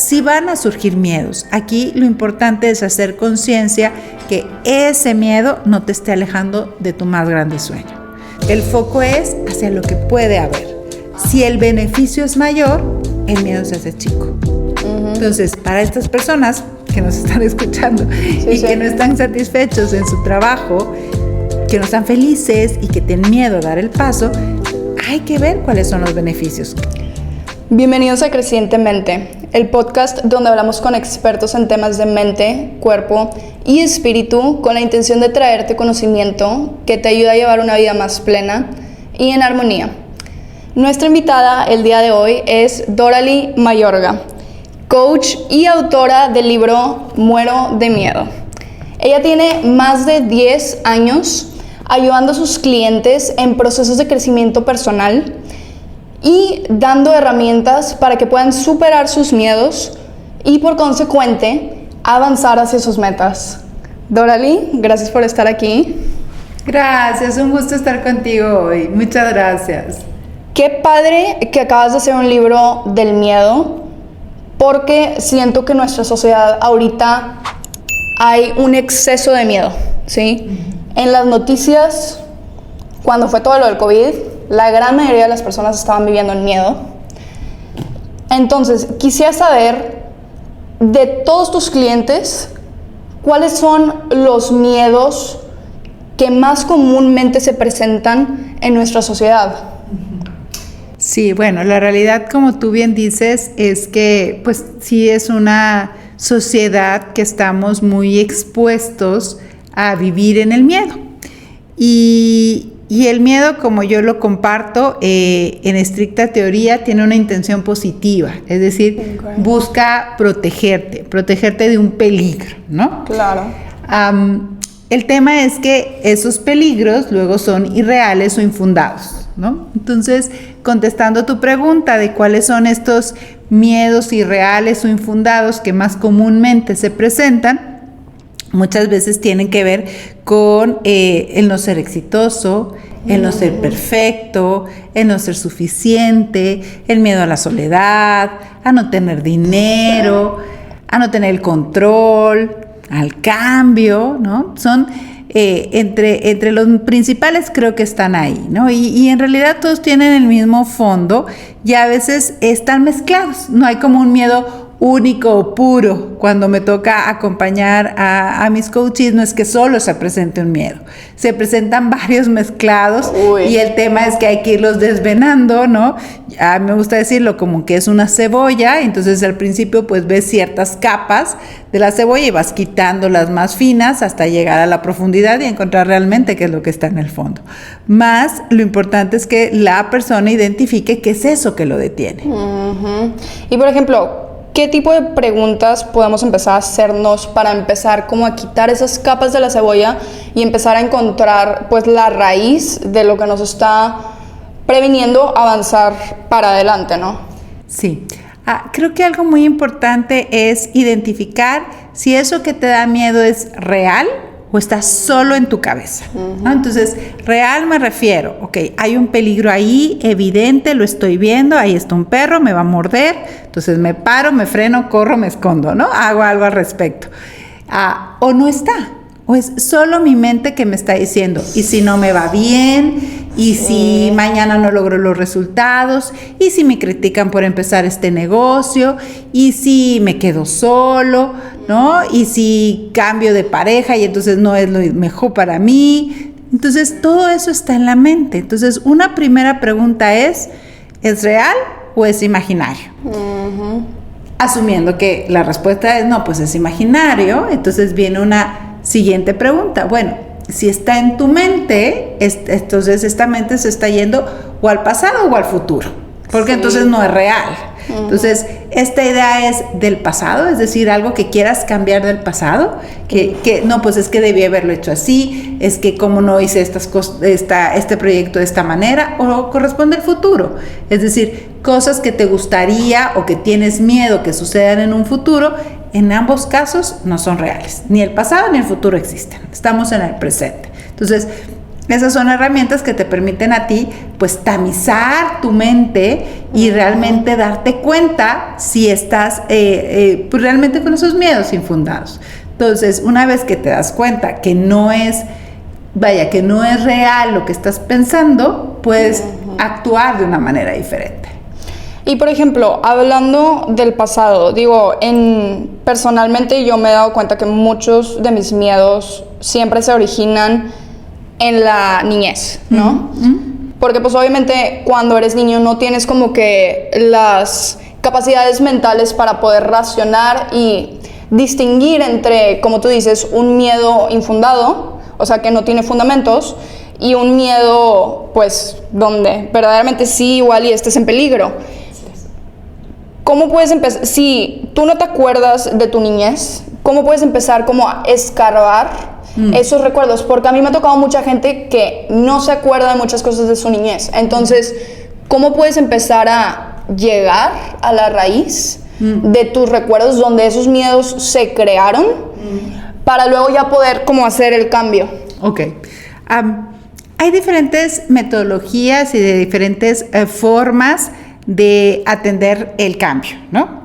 sí van a surgir miedos. Aquí lo importante es hacer conciencia que ese miedo no te esté alejando de tu más grande sueño. El foco es hacia lo que puede haber. Si el beneficio es mayor, el miedo se hace chico. Entonces, para estas personas que nos están escuchando que no están satisfechos en su trabajo, que no están felices y que tienen miedo a dar el paso, hay que ver cuáles son los beneficios. Bienvenidos a Crecientemente, el podcast donde hablamos con expertos en temas de mente, cuerpo y espíritu con la intención de traerte conocimiento que te ayuda a llevar una vida más plena y en armonía. Nuestra invitada el día de hoy es Doraly Mayorga, coach y autora del libro Muero de Miedo. Ella tiene más de 10 años ayudando a sus clientes en procesos de crecimiento personal y dando herramientas para que puedan superar sus miedos y por consecuente avanzar hacia sus metas. Doraly, gracias por estar aquí. Gracias, un gusto estar contigo hoy. Muchas gracias. Qué padre que acabas de hacer un libro del miedo, porque siento que en nuestra sociedad ahorita hay un exceso de miedo, ¿sí? En las noticias, cuando fue todo lo del COVID, la gran mayoría de las personas estaban viviendo en miedo. Entonces, quisiera saber de todos tus clientes, ¿cuáles son los miedos que más comúnmente se presentan en nuestra sociedad? Sí, bueno, la realidad, como tú bien dices, es que pues sí es una sociedad que estamos muy expuestos a vivir en el miedo. Y el miedo, como yo lo comparto, en estricta teoría, tiene una intención positiva, es decir, busca protegerte de un peligro, ¿no? Claro. El tema es que esos peligros luego son irreales o infundados, ¿no? Entonces, contestando tu pregunta de cuáles son estos miedos irreales o infundados que más comúnmente se presentan, muchas veces tienen que ver con el no ser exitoso, el no ser perfecto, el no ser suficiente, el miedo a la soledad, a no tener dinero, a no tener el control, al cambio, ¿no? Son entre los principales, creo que están ahí, ¿no? Y en realidad todos tienen el mismo fondo y a veces están mezclados. No hay como un miedo único o puro. Cuando me toca acompañar a mis coaches, no es que solo se presente un miedo, se presentan varios mezclados. Y el tema es que hay que irlos desvenando, ¿no? A mí me gusta decirlo como que es una cebolla, entonces al principio pues ves ciertas capas de la cebolla y vas quitando las más finas hasta llegar a la profundidad y encontrar realmente qué es lo que está en el fondo. Más lo importante es que la persona identifique qué es eso que lo detiene. Y por ejemplo, ¿qué tipo de preguntas podemos empezar a hacernos para empezar como a quitar esas capas de la cebolla y empezar a encontrar pues la raíz de lo que nos está previniendo avanzar para adelante, ¿no? Sí. Creo que algo muy importante es identificar si eso que te da miedo es real o está solo en tu cabeza, ¿no? Entonces, real me refiero, ok, hay un peligro ahí, evidente, lo estoy viendo, ahí está un perro, me va a morder, entonces me paro, me freno, corro, me escondo, ¿no? Hago algo al respecto. O no está, o es solo mi mente que me está diciendo, y si no me va bien, y si mañana no logro los resultados, y si me critican por empezar este negocio, y si me quedo solo, ¿no? Y si cambio de pareja y entonces no es lo mejor para mí. Entonces todo eso está en la mente. Entonces una primera pregunta ¿es real o es imaginario? Asumiendo que la respuesta es no, pues es imaginario, entonces viene una siguiente pregunta. Bueno, si está en tu mente, entonces esta mente se está yendo o al pasado o al futuro, porque entonces no es real. Entonces, esta idea es del pasado, es decir, algo que quieras cambiar del pasado, que no, pues es que debí haberlo hecho así, es que como no hice estas cosas, este proyecto de esta manera, o corresponde al futuro, es decir, cosas que te gustaría o que tienes miedo que sucedan en un futuro. En ambos casos no son reales, ni el pasado ni el futuro existen, estamos en el presente. Entonces, Esas son herramientas que te permiten a ti, pues, tamizar tu mente y realmente darte cuenta si estás pues, realmente con esos miedos infundados. Entonces, una vez que te das cuenta que no es, que no es real lo que estás pensando, puedes actuar de una manera diferente. Y por ejemplo, hablando del pasado, personalmente yo me he dado cuenta que muchos de mis miedos siempre se originan en la niñez, ¿no? Porque pues obviamente cuando eres niño no tienes como que las capacidades mentales para poder racionar y distinguir entre, como tú dices, un miedo infundado, o sea, que no tiene fundamentos, y un miedo, pues, donde verdaderamente sí, igual y estés en peligro. ¿Cómo puedes empezar? Si tú no te acuerdas de tu niñez, ¿cómo puedes empezar como a escarbar esos recuerdos? Porque a mí me ha tocado mucha gente que no se acuerda de muchas cosas de su niñez. Entonces, ¿cómo puedes empezar a llegar a la raíz de tus recuerdos donde esos miedos se crearon para luego ya poder como hacer el cambio? Ok. Hay diferentes metodologías y de diferentes formas de atender el cambio, ¿no?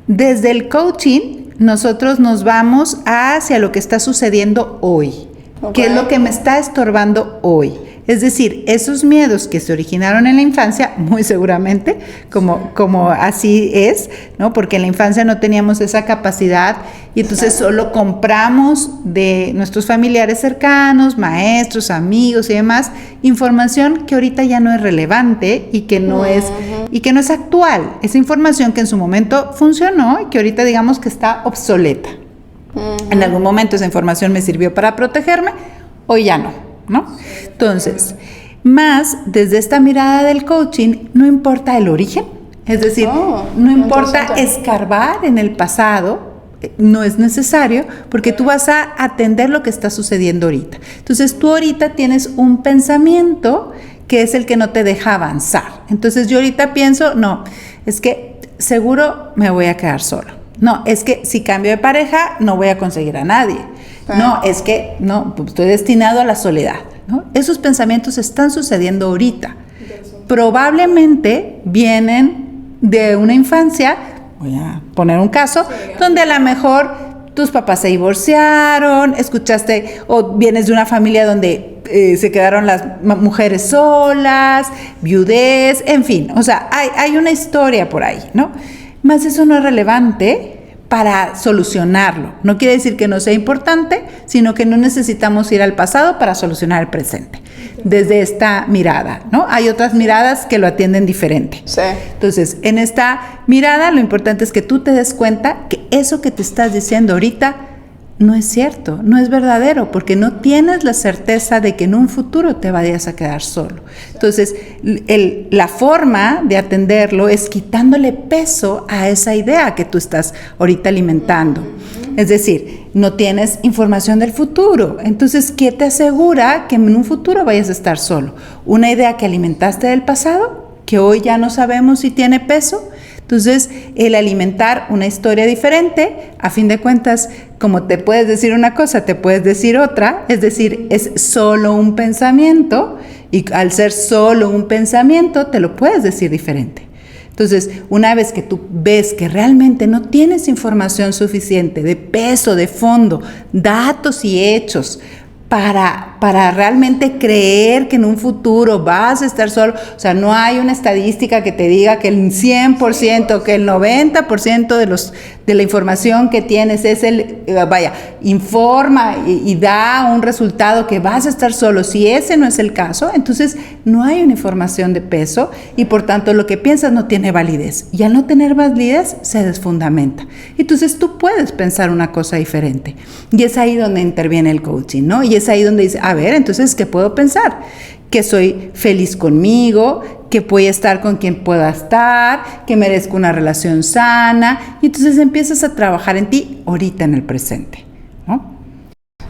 Desde el coaching, nosotros nos vamos hacia lo que está sucediendo hoy. ¿Qué es lo que me está estorbando hoy? Es decir, esos miedos que se originaron en la infancia, muy seguramente, como así es, ¿no? Porque en la infancia no teníamos esa capacidad y entonces solo compramos de nuestros familiares cercanos, maestros, amigos y demás, información que ahorita ya no es relevante y que no es actual. Esa información que en su momento funcionó y que ahorita digamos que está obsoleta. En algún momento esa información me sirvió para protegerme, hoy ya ¿no? Entonces, más desde esta mirada del coaching, no importa el origen, es decir, no importa escarbar en el pasado, no es necesario, porque tú vas a atender lo que está sucediendo ahorita. Entonces, tú ahorita tienes un pensamiento que es el que no te deja avanzar. Entonces, yo ahorita pienso, no, es que seguro me voy a quedar solo. No, es que si cambio de pareja, no voy a conseguir a nadie. No, es que no, estoy destinado a la soledad, ¿no? Esos pensamientos están sucediendo ahorita. Probablemente vienen de una infancia, voy a poner un caso, donde a lo mejor tus papás se divorciaron, escuchaste, o vienes de una familia donde se quedaron las mujeres solas, viudez, en fin, o sea, hay una historia por ahí, ¿no? Más eso no es relevante para solucionarlo. No quiere decir que no sea importante, sino que no necesitamos ir al pasado para solucionar el presente. Desde esta mirada, ¿no? Hay otras miradas que lo atienden diferente. Sí. Entonces, en esta mirada, lo importante es que tú te des cuenta que eso que te estás diciendo ahorita no es cierto, no es verdadero, porque no tienes la certeza de que en un futuro te vayas a quedar solo. Entonces, la forma de atenderlo es quitándole peso a esa idea que tú estás ahorita alimentando. Es decir, no tienes información del futuro. Entonces, ¿qué te asegura que en un futuro vayas a estar solo? ¿Una idea que alimentaste del pasado, que hoy ya no sabemos si tiene peso? Entonces, el alimentar una historia diferente, a fin de cuentas, como te puedes decir una cosa, te puedes decir otra, es decir, es solo un pensamiento, y al ser solo un pensamiento, te lo puedes decir diferente. Entonces, una vez que tú ves que realmente no tienes información suficiente de peso, de fondo, datos y hechos, para realmente creer que en un futuro vas a estar solo, o sea, no hay una estadística que te diga que el 100%, que el 90% de la información que tienes es informa y da un resultado que vas a estar solo. Si ese no es el caso, entonces no hay una información de peso y por tanto lo que piensas no tiene validez. Y al no tener validez se desfundamenta. Entonces tú puedes pensar una cosa diferente. Y es ahí donde interviene el coaching, ¿no? Y es ahí donde dice, a ver, entonces, ¿qué puedo pensar? Que soy feliz conmigo, que voy a estar con quien pueda estar, que merezco una relación sana, y entonces empiezas a trabajar en ti ahorita en el presente, ¿no?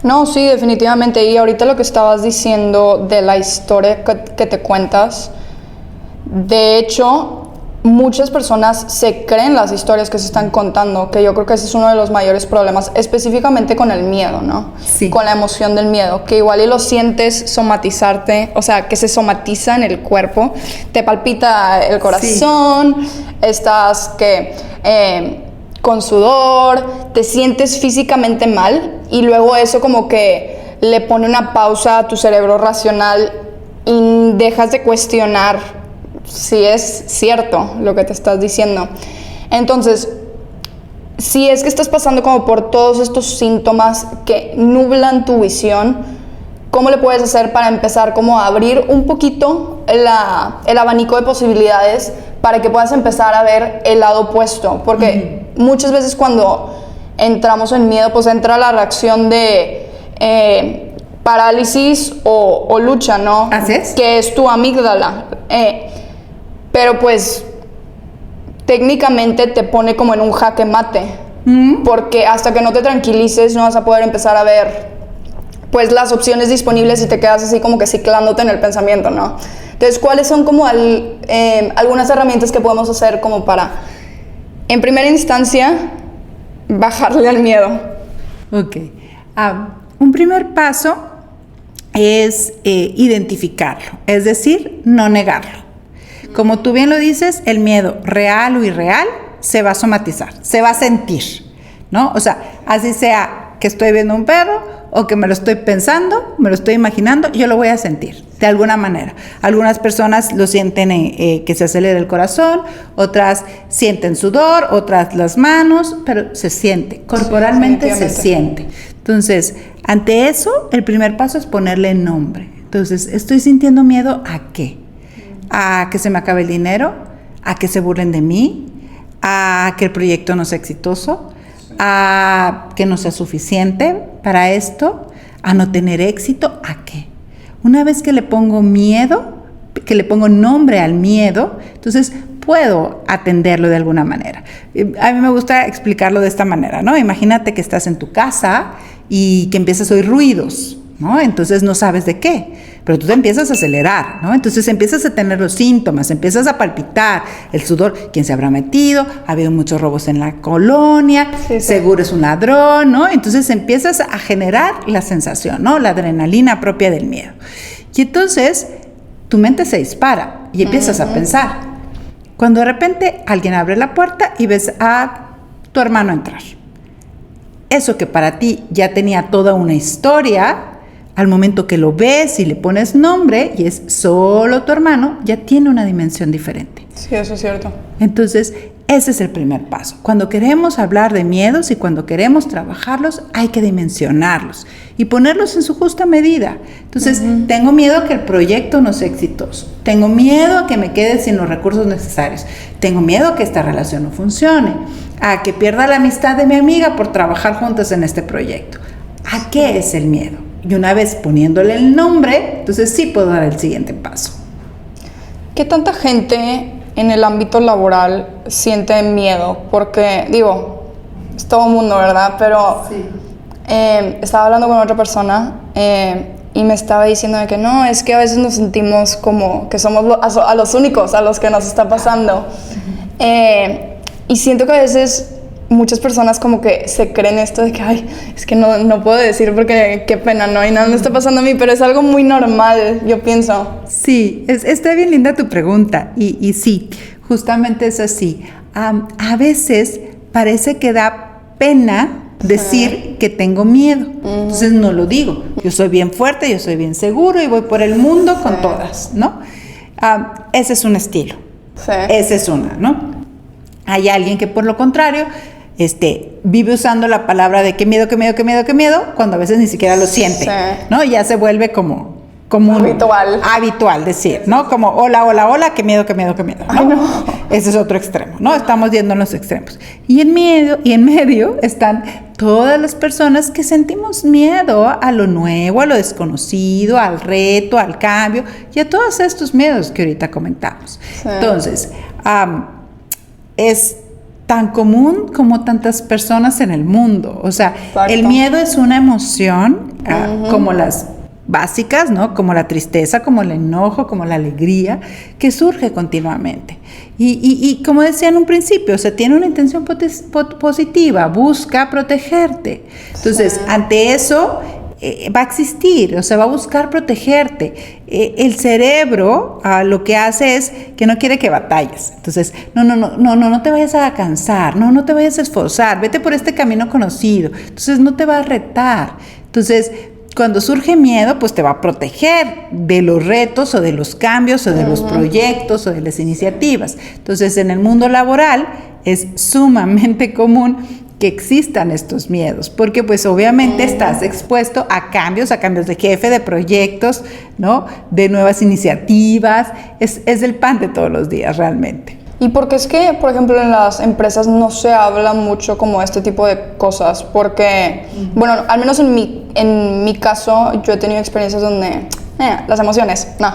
No, sí, definitivamente. Y ahorita lo que estabas diciendo de la historia que te cuentas, de hecho, muchas personas se creen las historias que se están contando, que yo creo que ese es uno de los mayores problemas, específicamente con el miedo, ¿no? Sí. Con la emoción del miedo, que igual y lo sientes somatizarte, o sea, que se somatiza en el cuerpo, te palpita el corazón, estás con sudor, te sientes físicamente mal y luego eso como que le pone una pausa a tu cerebro racional y dejas de cuestionar si es cierto lo que te estás diciendo. Entonces, si es que estás pasando como por todos estos síntomas que nublan tu visión, ¿cómo le puedes hacer para empezar como a abrir un poquito el abanico de posibilidades para que puedas empezar a ver el lado opuesto? Porque muchas veces cuando entramos en miedo, pues entra la reacción de parálisis o lucha, ¿no? ¿Así es? Que es tu amígdala. Pero pues técnicamente te pone como en un jaque mate, porque hasta que no te tranquilices no vas a poder empezar a ver pues las opciones disponibles y te quedas así como que ciclándote en el pensamiento, ¿no? Entonces, ¿cuáles son como algunas herramientas que podemos hacer como para, en primera instancia, bajarle al miedo? Ok. Un primer paso es identificarlo, es decir, no negarlo. Como tú bien lo dices, el miedo, real o irreal, se va a somatizar, se va a sentir, ¿no? O sea, así sea que estoy viendo un perro o que me lo estoy pensando, me lo estoy imaginando, yo lo voy a sentir, de alguna manera. Algunas personas lo sienten que se acelera el corazón, otras sienten sudor, otras las manos, pero se siente, corporalmente se siente. Entonces, ante eso, el primer paso es ponerle nombre. Entonces, ¿estoy sintiendo miedo a qué? A que se me acabe el dinero, a que se burlen de mí, a que el proyecto no sea exitoso, a que no sea suficiente para esto, a no tener éxito, ¿a qué? Una vez que le pongo miedo, que le pongo nombre al miedo, entonces puedo atenderlo de alguna manera. A mí me gusta explicarlo de esta manera, ¿no? Imagínate que estás en tu casa y que empiezas a oír ruidos, ¿no? Entonces no sabes de qué, pero tú te empiezas a acelerar, ¿no? Entonces empiezas a tener los síntomas, empiezas a palpitar, el sudor, ¿quién se habrá metido? Ha habido muchos robos en la colonia, seguro es un ladrón, ¿no? Entonces empiezas a generar la sensación, ¿no? La adrenalina propia del miedo. Y entonces tu mente se dispara y empiezas a pensar. Cuando de repente alguien abre la puerta y ves a tu hermano entrar. Eso que para ti ya tenía toda una historia, al momento que lo ves y le pones nombre y es solo tu hermano, ya tiene una dimensión diferente. Sí, eso es cierto. Entonces, ese es el primer paso. Cuando queremos hablar de miedos y cuando queremos trabajarlos, hay que dimensionarlos y ponerlos en su justa medida. Entonces, tengo miedo a que el proyecto no sea exitoso. Tengo miedo a que me quede sin los recursos necesarios. Tengo miedo a que esta relación no funcione. A que pierda la amistad de mi amiga por trabajar juntas en este proyecto. ¿A qué es el miedo? Y una vez poniéndole el nombre, entonces sí puedo dar el siguiente paso. ¿Qué tanta gente en el ámbito laboral siente miedo? Porque, digo, es todo el mundo, ¿verdad? Pero sí. Estaba hablando con otra persona y me estaba diciendo de que no, es que a veces nos sentimos como que somos a los únicos a los que nos está pasando. Y siento que a veces muchas personas como que se creen esto de que, ay, es que no puedo decir porque qué pena, ¿no? Y nada me está pasando a mí, pero es algo muy normal, yo pienso. Sí, está bien linda tu pregunta y sí, justamente es así. A veces parece que da pena decir que tengo miedo, entonces no lo digo. Yo soy bien fuerte, yo soy bien seguro y voy por el mundo con todas, ¿no? Ese es un estilo, esa es una, ¿no? Hay alguien que por lo contrario vive usando la palabra de qué miedo, cuando a veces ni siquiera lo siente, ¿no? Ya se vuelve como habitual decir, ¿no? Como hola, qué miedo, ¿no? Ay, no. Ese es otro extremo, ¿no? Estamos yendo en los extremos. Y en medio están todas las personas que sentimos miedo a lo nuevo, a lo desconocido, al reto, al cambio y a todos estos miedos que ahorita comentamos. Sí. Entonces, es tan común como tantas personas en el mundo. O sea, exacto. El miedo es una emoción como las básicas, ¿no? Como la tristeza, como el enojo, como la alegría, que surge continuamente. Y como decía en un principio, o sea, tiene una intención positiva, busca protegerte. Entonces, ante eso va a existir, o sea, va a buscar protegerte. El cerebro lo que hace es que no quiere que batalles. Entonces, no te vayas a cansar, no te vayas a esforzar, vete por este camino conocido. Entonces, no te va a retar. Entonces, cuando surge miedo, pues te va a proteger de los retos o de los cambios o de los proyectos o de las iniciativas. Entonces, en el mundo laboral es sumamente común que existan estos miedos, porque pues obviamente estás expuesto a cambios de jefe, de proyectos, ¿no? De nuevas iniciativas, es el pan de todos los días realmente. Y porque es que, por ejemplo, en las empresas no se habla mucho como este tipo de cosas, porque, bueno, al menos en mi caso, yo he tenido experiencias donde las emociones, no.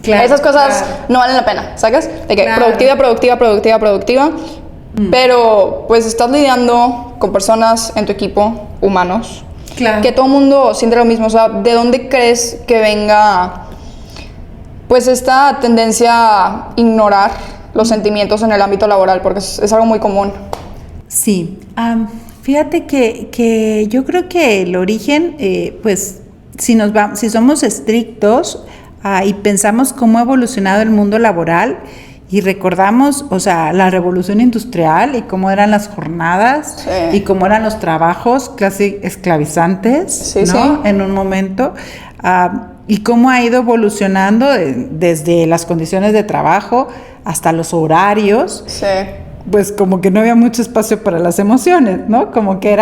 Claro, esas cosas no valen la pena, ¿sabes? De que productiva, pero pues estás lidiando con personas en tu equipo, humanos, que todo el mundo siente lo mismo. O sea, ¿de dónde crees que venga pues esta tendencia a ignorar los sentimientos en el ámbito laboral? Porque es algo muy común. Sí, fíjate que yo creo que el origen, pues si somos estrictos y pensamos cómo ha evolucionado el mundo laboral y recordamos, o sea, la revolución industrial y cómo eran las jornadas y cómo eran los trabajos casi esclavizantes, ¿no? En un momento, y cómo ha ido evolucionando desde las condiciones de trabajo hasta los horarios. Pues como que no había mucho espacio para las emociones, ¿no? Como que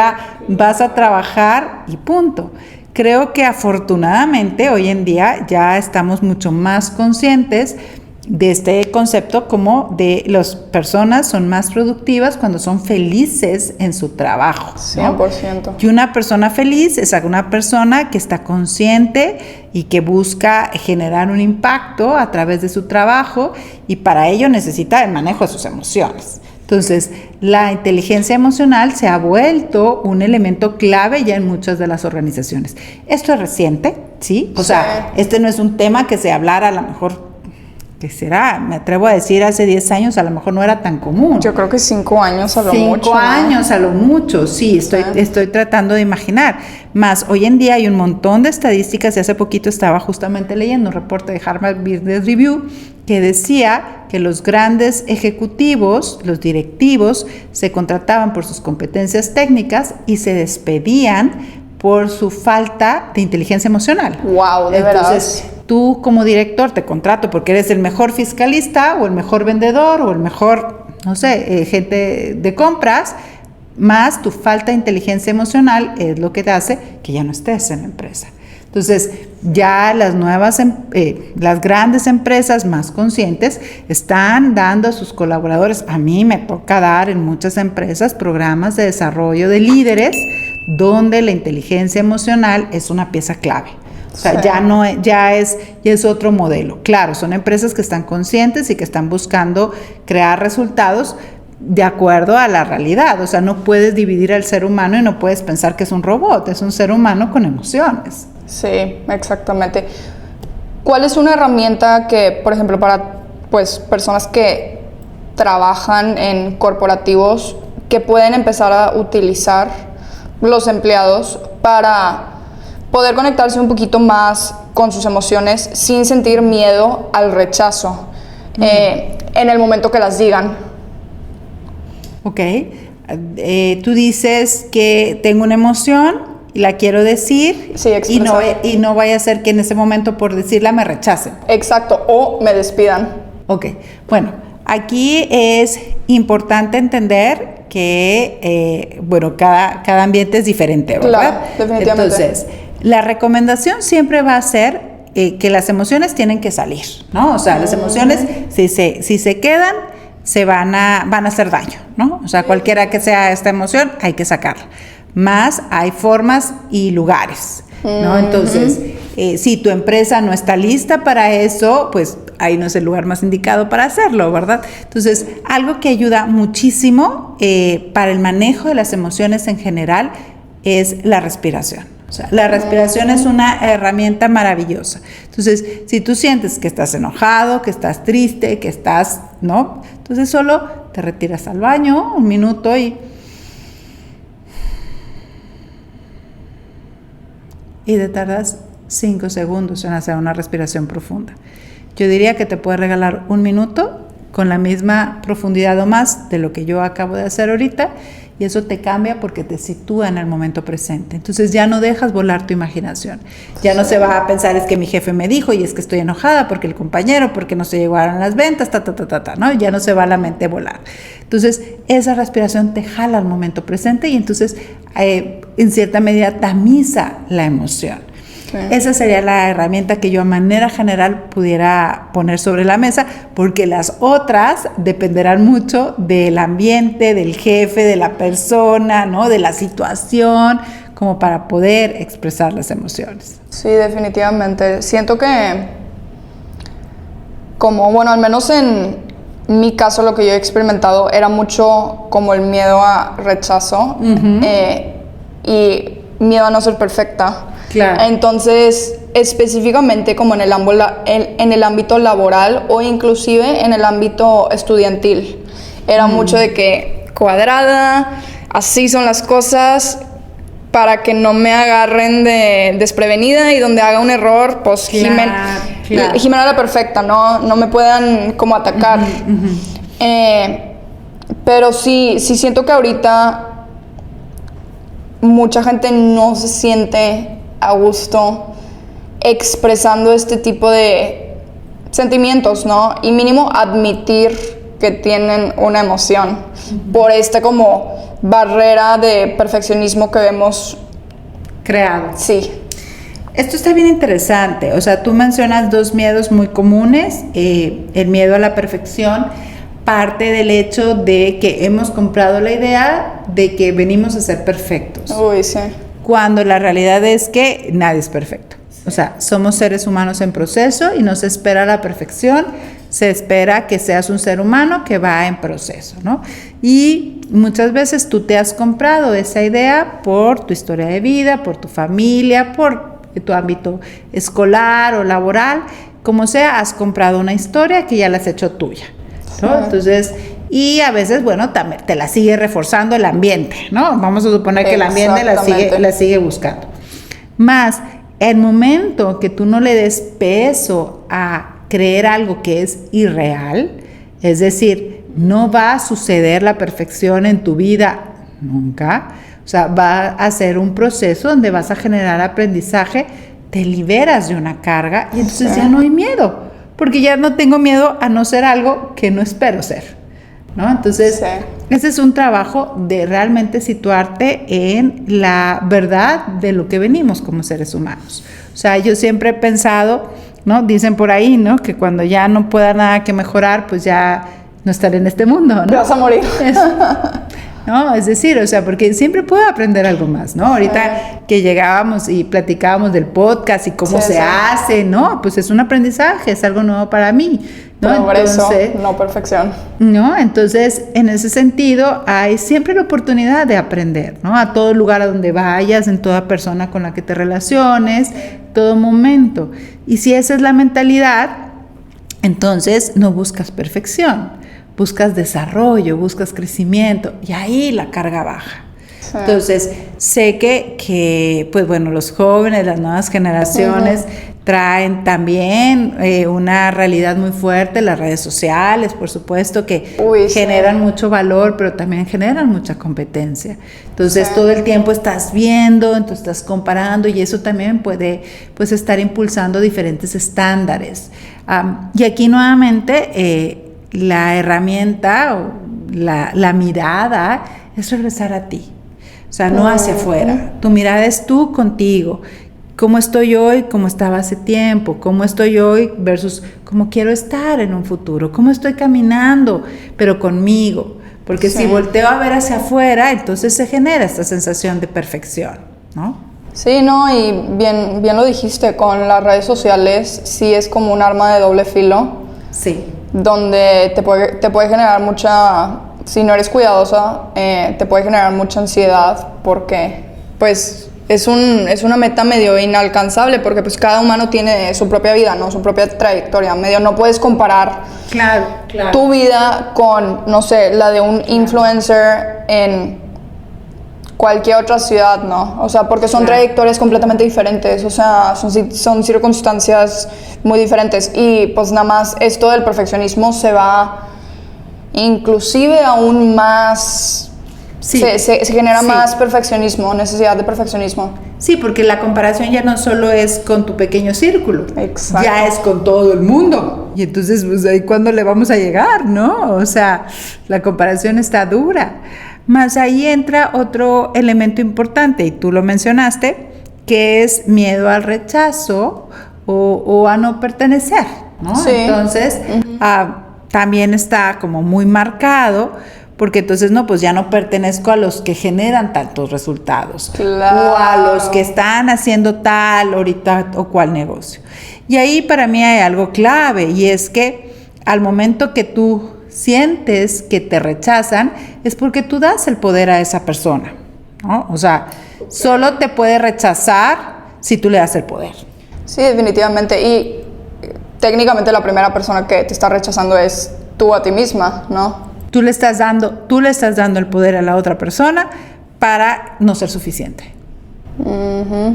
vas a trabajar y punto. Creo que afortunadamente hoy en día ya estamos mucho más conscientes de este concepto, como de las personas son más productivas cuando son felices en su trabajo, ¿no? 100%. Y una persona feliz es una persona que está consciente y que busca generar un impacto a través de su trabajo, y para ello necesita el manejo de sus emociones. Entonces, la inteligencia emocional se ha vuelto un elemento clave ya en muchas de las organizaciones. Esto es reciente, ¿sí? O sea, este no es un tema que se hablara a lo mejor, ¿qué será? Me atrevo a decir, hace 10 años a lo mejor no era tan común. Yo creo que 5 años a lo mucho. 5 años a lo mucho, sí, estoy tratando de imaginar. Más, hoy en día hay un montón de estadísticas, y hace poquito estaba justamente leyendo un reporte de Harvard Business Review que decía que los grandes ejecutivos, los directivos, se contrataban por sus competencias técnicas y se despedían por su falta de inteligencia emocional. ¡Wow! ¿De verdad? Entonces, tú como director te contrato porque eres el mejor fiscalista o el mejor vendedor o el mejor, no sé, gente de compras, más tu falta de inteligencia emocional es lo que te hace que ya no estés en la empresa. Entonces, ya las grandes empresas más conscientes están dando a sus colaboradores, a mí me toca dar en muchas empresas programas de desarrollo de líderes donde la inteligencia emocional es una pieza clave. O sea, ya es otro modelo. Claro, son empresas que están conscientes y que están buscando crear resultados de acuerdo a la realidad. O sea, no puedes dividir al ser humano y no puedes pensar que es un robot, es un ser humano con emociones. Sí, exactamente. ¿Cuál es una herramienta que, por ejemplo, para pues personas que trabajan en corporativos, que pueden empezar a utilizar los empleados para poder conectarse un poquito más con sus emociones sin sentir miedo al rechazo en el momento que las digan? Ok, tú dices que tengo una emoción y la quiero decir, sí, y no vaya a ser que en ese momento por decirla me rechacen. Exacto, o me despidan. Ok, bueno, aquí es importante entender que, bueno, cada ambiente es diferente, ¿verdad? Claro, definitivamente. Entonces, la recomendación siempre va a ser que las emociones tienen que salir, ¿no? O sea, las emociones, si se quedan, se van a hacer daño, ¿no? O sea, cualquiera que sea esta emoción, hay que sacarla. Más hay formas y lugares, ¿no? Entonces, si tu empresa no está lista para eso, pues ahí no es el lugar más indicado para hacerlo, ¿verdad? Entonces, algo que ayuda muchísimo para el manejo de las emociones en general es la respiración. O sea, la respiración es una herramienta maravillosa. Entonces, si tú sientes que estás enojado, que estás triste, que estás, ¿no? Entonces solo te retiras al baño 1 minuto y te tardas 5 segundos en hacer una respiración profunda. Yo diría que te puedes regalar 1 minuto con la misma profundidad o más de lo que yo acabo de hacer ahorita, y eso te cambia porque te sitúa en el momento presente. Entonces ya no dejas volar tu imaginación. Ya no se va a pensar, es que mi jefe me dijo, y es que estoy enojada porque el compañero, porque no se llegaron las ventas, ¿no? Ya no se va la mente a volar. Entonces esa respiración te jala al momento presente y entonces en cierta medida tamiza la emoción. Sí. Esa sería la herramienta que yo a manera general pudiera poner sobre la mesa, porque las otras dependerán mucho del ambiente, del jefe, de la persona, ¿no? De la situación, como para poder expresar las emociones. Sí, definitivamente. Siento que, como, bueno, al menos en mi caso lo que yo he experimentado era mucho como el miedo a rechazo y miedo a no ser perfecta. Claro. Entonces, específicamente como en el ámbito laboral o inclusive en el ámbito estudiantil, era mucho de que cuadrada, así son las cosas, para que no me agarren de desprevenida y donde haga un error, pues Jimena la perfecta, no me puedan como atacar. Pero sí siento que ahorita mucha gente no se siente a gusto expresando este tipo de sentimientos, ¿no? Y mínimo admitir que tienen una emoción por esta como barrera de perfeccionismo que vemos creado. Sí. Esto está bien interesante. O sea, tú mencionas 2 miedos muy comunes. El miedo a la perfección parte del hecho de que hemos comprado la idea de que venimos a ser perfectos. Uy, sí. Cuando la realidad es que nadie es perfecto. O sea, somos seres humanos en proceso y no se espera la perfección, se espera que seas un ser humano que va en proceso, ¿no? Y muchas veces tú te has comprado esa idea por tu historia de vida, por tu familia, por tu ámbito escolar o laboral, como sea, has comprado una historia que ya la has hecho tuya, ¿no? Sí. Entonces, y a veces, bueno, también te la sigue reforzando el ambiente, ¿no? Vamos a suponer que el ambiente la sigue buscando. Más, el momento que tú no le des peso a creer algo que es irreal, es decir, no va a suceder la perfección en tu vida nunca, o sea, va a ser un proceso donde vas a generar aprendizaje, te liberas de una carga y entonces ya no hay miedo, porque ya no tengo miedo a no ser algo que no espero ser, ¿no? Entonces, ese es un trabajo de realmente situarte en la verdad de lo que venimos como seres humanos. O sea, yo siempre he pensado, ¿no? Dicen por ahí, ¿no? Que cuando ya no pueda nada que mejorar, pues ya no estaré en este mundo, ¿no? Te vas a morir. ¿No? Es decir, o sea, porque siempre puedo aprender algo más, ¿no? Ahorita que llegábamos y platicábamos del podcast y cómo se hace, ¿no? Pues es un aprendizaje, es algo nuevo para mí, ¿no? Progreso, no perfección. ¿No? Entonces, en ese sentido, hay siempre la oportunidad de aprender, ¿no? A todo lugar a donde vayas, en toda persona con la que te relaciones, todo momento. Y si esa es la mentalidad, entonces no buscas perfección. Buscas desarrollo, buscas crecimiento y ahí la carga baja. Sí. Entonces, sé que, pues bueno, los jóvenes, las nuevas generaciones traen también una realidad muy fuerte, las redes sociales, por supuesto, que generan mucho valor, pero también generan mucha competencia. Entonces, todo el tiempo estás viendo, entonces estás comparando y eso también puede, pues, estar impulsando diferentes estándares. Y aquí nuevamente, la herramienta o la mirada es regresar a ti, o sea, no hacia afuera. Tu mirada es tú contigo. ¿Cómo estoy hoy? ¿Cómo estaba hace tiempo? ¿Cómo estoy hoy versus cómo quiero estar en un futuro? ¿Cómo estoy caminando? Pero conmigo. Porque si volteo a ver hacia afuera, entonces se genera esta sensación de perfección, ¿no? Sí, no, y bien lo dijiste, con las redes sociales sí es como un arma de doble filo. Sí. Donde te puede generar mucha, si no eres cuidadosa, te puede generar mucha ansiedad porque, pues, es una meta medio inalcanzable porque pues cada humano tiene su propia vida, ¿no? Su propia trayectoria. Medio no puedes comparar Claro. tu vida con, no sé, la de un influencer en cualquier otra ciudad, ¿no? O sea, porque son trayectorias completamente diferentes, o sea, son circunstancias muy diferentes. Y pues nada más esto del perfeccionismo se va inclusive aún más... Sí. Se genera más perfeccionismo, necesidad de perfeccionismo. Sí, porque la comparación ya no solo es con tu pequeño círculo, Exacto. ya es con todo el mundo. Y entonces, pues ahí cuándo le vamos a llegar, ¿no? O sea, la comparación está dura. Más ahí entra otro elemento importante, y tú lo mencionaste, que es miedo al rechazo o a no pertenecer, ¿no? Sí. Entonces, también está como muy marcado, porque entonces no, pues ya no pertenezco a los que generan tantos resultados, Claro. o a los que están haciendo tal ahorita o cual negocio. Y ahí para mí hay algo clave, y es que al momento que tú sientes que te rechazan, es porque tú das el poder a esa persona, ¿no? O sea, solo te puede rechazar si tú le das el poder. Sí, definitivamente. Y técnicamente la primera persona que te está rechazando es tú a ti misma, ¿no? Tú le estás dando el poder a la otra persona para no ser suficiente.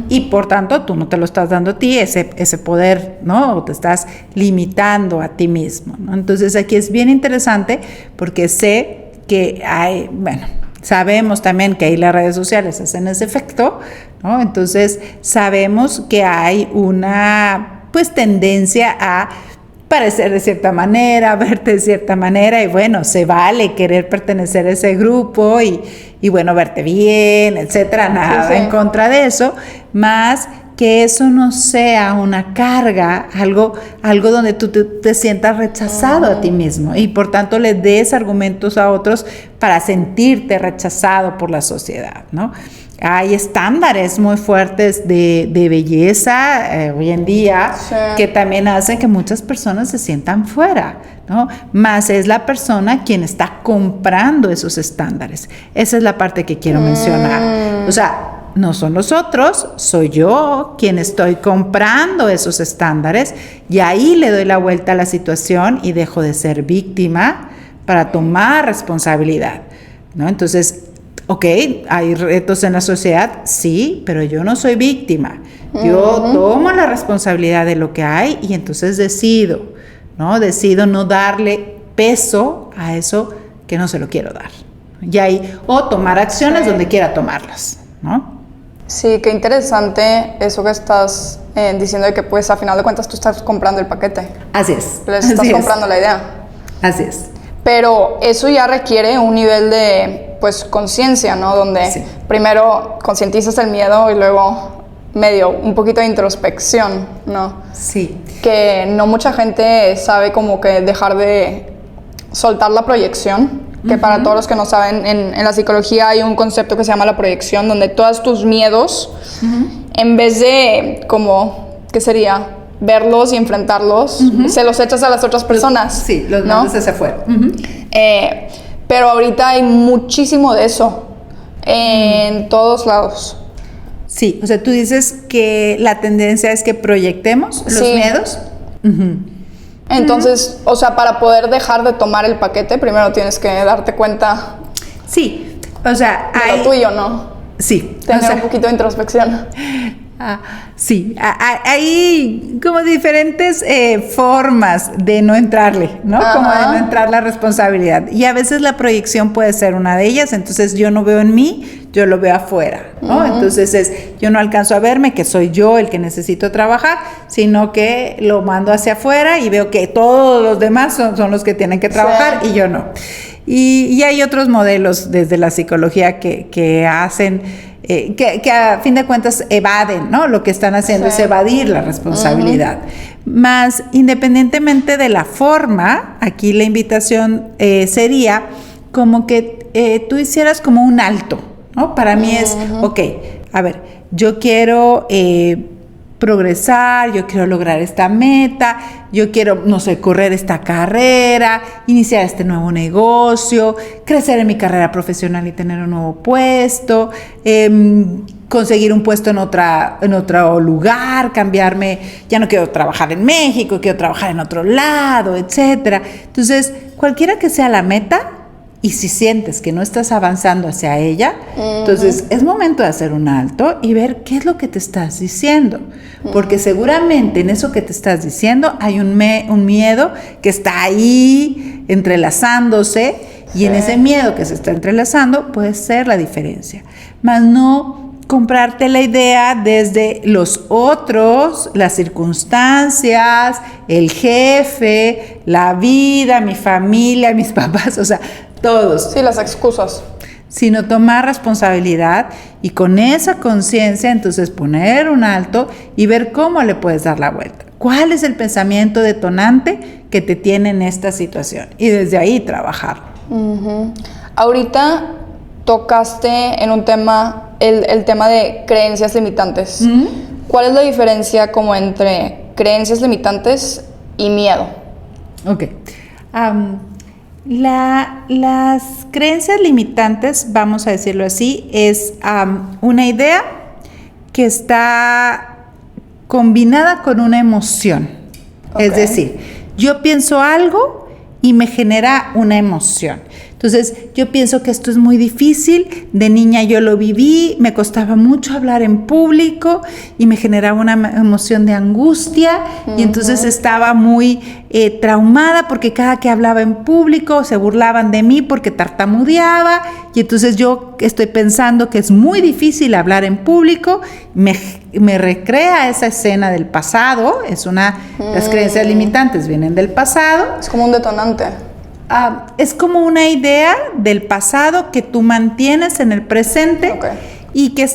Y por tanto, tú no te lo estás dando a ti, ese poder, ¿no? O te estás limitando a ti mismo, ¿no? Entonces aquí es bien interesante porque sé que hay, bueno, sabemos también que ahí las redes sociales hacen ese efecto, ¿no? Entonces sabemos que hay una, pues, tendencia a parecer de cierta manera, verte de cierta manera, y bueno, se vale querer pertenecer a ese grupo y bueno, verte bien, etcétera, nada en contra de eso, más que eso no sea una carga, algo donde tú te sientas rechazado a ti mismo, y por tanto le des argumentos a otros para sentirte rechazado por la sociedad, ¿no? Hay estándares muy fuertes de belleza hoy en día, que también hacen que muchas personas se sientan fuera, ¿no? Más es la persona quien está comprando esos estándares. Esa es la parte que quiero mencionar. O sea, no son nosotros, soy yo quien estoy comprando esos estándares, y ahí le doy la vuelta a la situación y dejo de ser víctima para tomar responsabilidad, ¿no? Entonces, ok, hay retos en la sociedad, sí, pero yo no soy víctima. Yo tomo la responsabilidad de lo que hay, y entonces decido no darle peso a eso que no se lo quiero dar. Y ahí, o tomar acciones donde quiera tomarlas, ¿no? Sí, qué interesante eso que estás diciendo, de que pues a final de cuentas tú estás comprando el paquete. Así es. Les estás comprando la idea. Así es. Pero eso ya requiere un nivel de, pues, conciencia, ¿no? Donde primero concientizas el miedo y luego un poquito de introspección, ¿no? Sí. Que no mucha gente sabe como que dejar de soltar la proyección, que para todos los que no saben, en la psicología hay un concepto que se llama la proyección, donde todos tus miedos, en vez de como, ¿qué sería? Verlos y enfrentarlos, se los echas a las otras personas. Sí, los mandas hacia afuera. Pero ahorita hay muchísimo de eso en todos lados. Sí, o sea, tú dices que la tendencia es que proyectemos los miedos. Entonces, o sea, para poder dejar de tomar el paquete, primero tienes que darte cuenta. Sí, o sea, de lo tuyo, ¿no? Sí. Tener un poquito de introspección. Sí, hay como diferentes formas de no entrarle, ¿no? Como de no entrar la responsabilidad. Y a veces la proyección puede ser una de ellas. Entonces yo no veo en mí, yo lo veo afuera, ¿no? Entonces yo no alcanzo a verme que soy yo el que necesito trabajar, sino que lo mando hacia afuera y veo que todos los demás son los que tienen que trabajar y yo no. Y hay otros modelos desde la psicología que hacen... que a fin de cuentas evaden, ¿no? Lo que están haciendo es evadir la responsabilidad. Más, independientemente de la forma, aquí la invitación sería como que tú hicieras como un alto, ¿no? Para mí es, ok, a ver, yo quiero progresar, yo quiero lograr esta meta, yo quiero, no sé, correr esta carrera, iniciar este nuevo negocio, crecer en mi carrera profesional y tener un nuevo puesto, conseguir un puesto en otro lugar, cambiarme, ya no quiero trabajar en México, quiero trabajar en otro lado, etcétera. Entonces, cualquiera que sea la meta, y si sientes que no estás avanzando hacia ella, entonces es momento de hacer un alto y ver qué es lo que te estás diciendo. Porque seguramente en eso que te estás diciendo hay un miedo que está ahí entrelazándose, y en ese miedo que se está entrelazando puede ser la diferencia. Más no comprarte la idea desde los otros, las circunstancias, el jefe, la vida, mi familia, mis papás, o sea, todos. Sí, las excusas. Sino tomar responsabilidad y con esa conciencia entonces poner un alto y ver cómo le puedes dar la vuelta. ¿Cuál es el pensamiento detonante que te tiene en esta situación? Y desde ahí trabajar. Ahorita tocaste en un tema, el tema de creencias limitantes. ¿Cuál es la diferencia como entre creencias limitantes y miedo? Ok. Las creencias limitantes, vamos a decirlo así, es una idea que está combinada con una emoción. Okay. Es decir, yo pienso algo y me genera una emoción. Entonces, yo pienso que esto es muy difícil. De niña yo lo viví, me costaba mucho hablar en público y me generaba una emoción de angustia. Y entonces estaba muy traumada porque cada que hablaba en público se burlaban de mí porque tartamudeaba. Y entonces yo estoy pensando que es muy difícil hablar en público. Me recrea esa escena del pasado. Las creencias limitantes vienen del pasado. Es como un detonante. Es como una idea del pasado que tú mantienes en el presente. Okay. Y que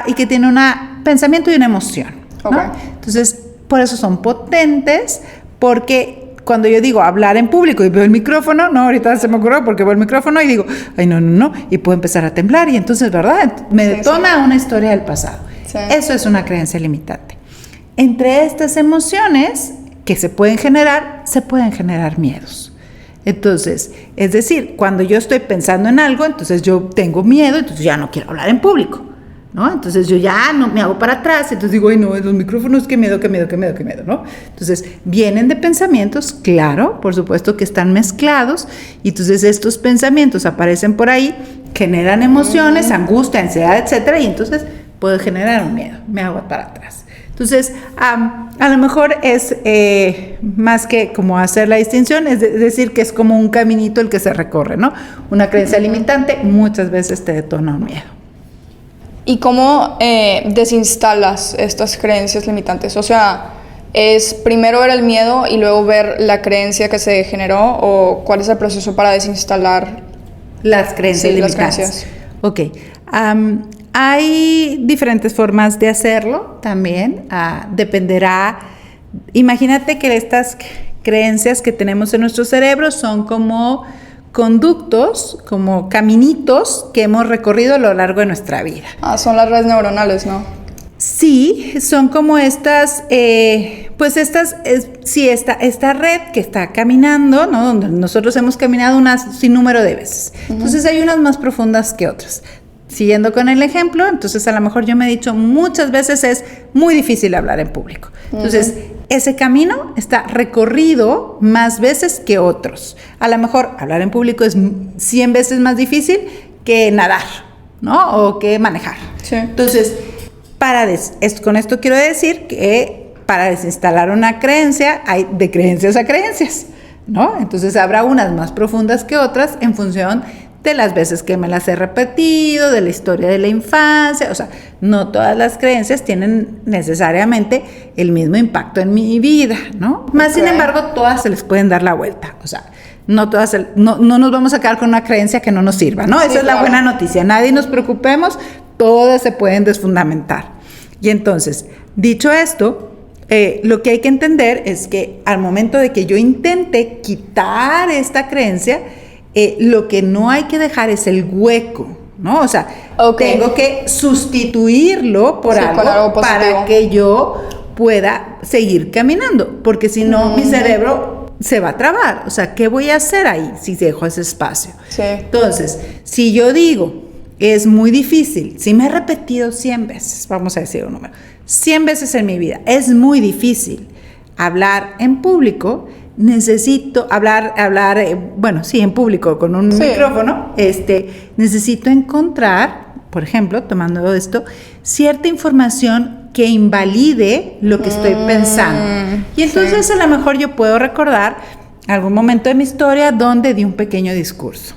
y que tiene un pensamiento y una emoción, ¿no? Okay. Entonces, por eso son potentes, porque cuando yo digo hablar en público y veo el micrófono, no, ahorita se me ocurrió porque veo el micrófono y digo, ay, no, y puedo empezar a temblar y entonces, ¿verdad? Me detona una historia del pasado. Sí. Eso es una creencia limitante. Entre estas emociones que se pueden generar miedos. Entonces, es decir, cuando yo estoy pensando en algo, entonces yo tengo miedo, entonces ya no quiero hablar en público, ¿no? Entonces yo ya no me hago para atrás, entonces digo, ay no, los micrófonos, qué miedo, ¿no? Entonces, vienen de pensamientos, claro, por supuesto que están mezclados, y entonces estos pensamientos aparecen por ahí, generan emociones, angustia, ansiedad, etcétera, y entonces puedo generar un miedo, me hago para atrás. Entonces, a lo mejor es más que como hacer la distinción, es decir que es como un caminito el que se recorre, ¿no? Una creencia limitante muchas veces te detona un miedo. ¿Y cómo desinstalas estas creencias limitantes? O sea, ¿es primero ver el miedo y luego ver la creencia que se generó? ¿O cuál es el proceso para desinstalar las creencias limitantes? Las creencias. Ok. Hay diferentes formas de hacerlo también, dependerá. Imagínate que estas creencias que tenemos en nuestro cerebro son como conductos, como caminitos que hemos recorrido a lo largo de nuestra vida. Son las redes neuronales, ¿no? Sí, son como esta red que está caminando, ¿no? Donde nosotros hemos caminado un sinnúmero de veces. Entonces hay unas más profundas que otras. Siguiendo con el ejemplo, entonces a lo mejor yo me he dicho muchas veces es muy difícil hablar en público. Entonces, ese camino está recorrido más veces que otros. A lo mejor hablar en público es 100 veces más difícil que nadar, ¿no? O que manejar. Sí. Entonces, con esto quiero decir que para desinstalar una creencia hay de creencias a creencias, ¿no? Entonces, habrá unas más profundas que otras en función de las veces que me las he repetido, de la historia de la infancia, o sea, no todas las creencias tienen necesariamente el mismo impacto en mi vida, ¿no? Más sin embargo, todas se les pueden dar la vuelta, o sea, no nos vamos a quedar con una creencia que no nos sirva, ¿no? Esa es la buena noticia, nadie nos preocupemos, todas se pueden desfundamentar. Y entonces, dicho esto, lo que hay que entender es que al momento de que yo intente quitar esta creencia, lo que no hay que dejar es el hueco, ¿no? O sea, tengo que sustituirlo por algo para que yo pueda seguir caminando, porque si no, mi cerebro se va a trabar. O sea, ¿qué voy a hacer ahí si dejo ese espacio? Sí. Entonces, si yo digo, es muy difícil. Si me he repetido 100 veces, vamos a decir un número, 100 veces en mi vida, es muy difícil hablar en público. Necesito hablar, bueno, sí, en público, con un micrófono. Necesito encontrar, por ejemplo, tomando esto, cierta información que invalide lo que estoy pensando. Y entonces a lo mejor yo puedo recordar algún momento de mi historia donde di un pequeño discurso.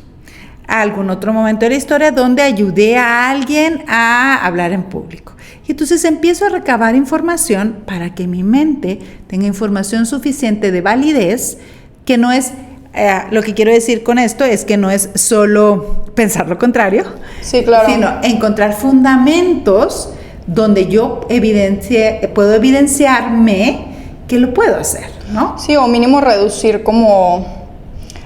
Algún otro momento de la historia donde ayudé a alguien a hablar en público. Y entonces empiezo a recabar información para que mi mente tenga información suficiente de validez, que no es, lo que quiero decir con esto es que no es solo pensar lo contrario, sí, claro, sino encontrar fundamentos donde yo puedo evidenciarme que lo puedo hacer, ¿no? Sí, o mínimo reducir como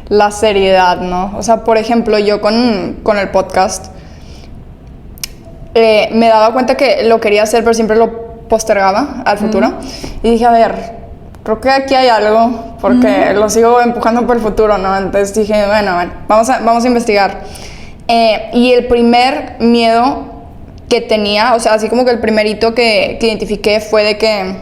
la seriedad, ¿no? O sea, por ejemplo, yo con el podcast me daba cuenta que lo quería hacer, pero siempre lo postergaba al futuro. Y dije, a ver, creo que aquí hay algo, porque lo sigo empujando por el futuro, ¿no? Entonces dije, bueno, vamos a investigar. Y el primer miedo que tenía, o sea, así como que el primerito que identifiqué fue de que,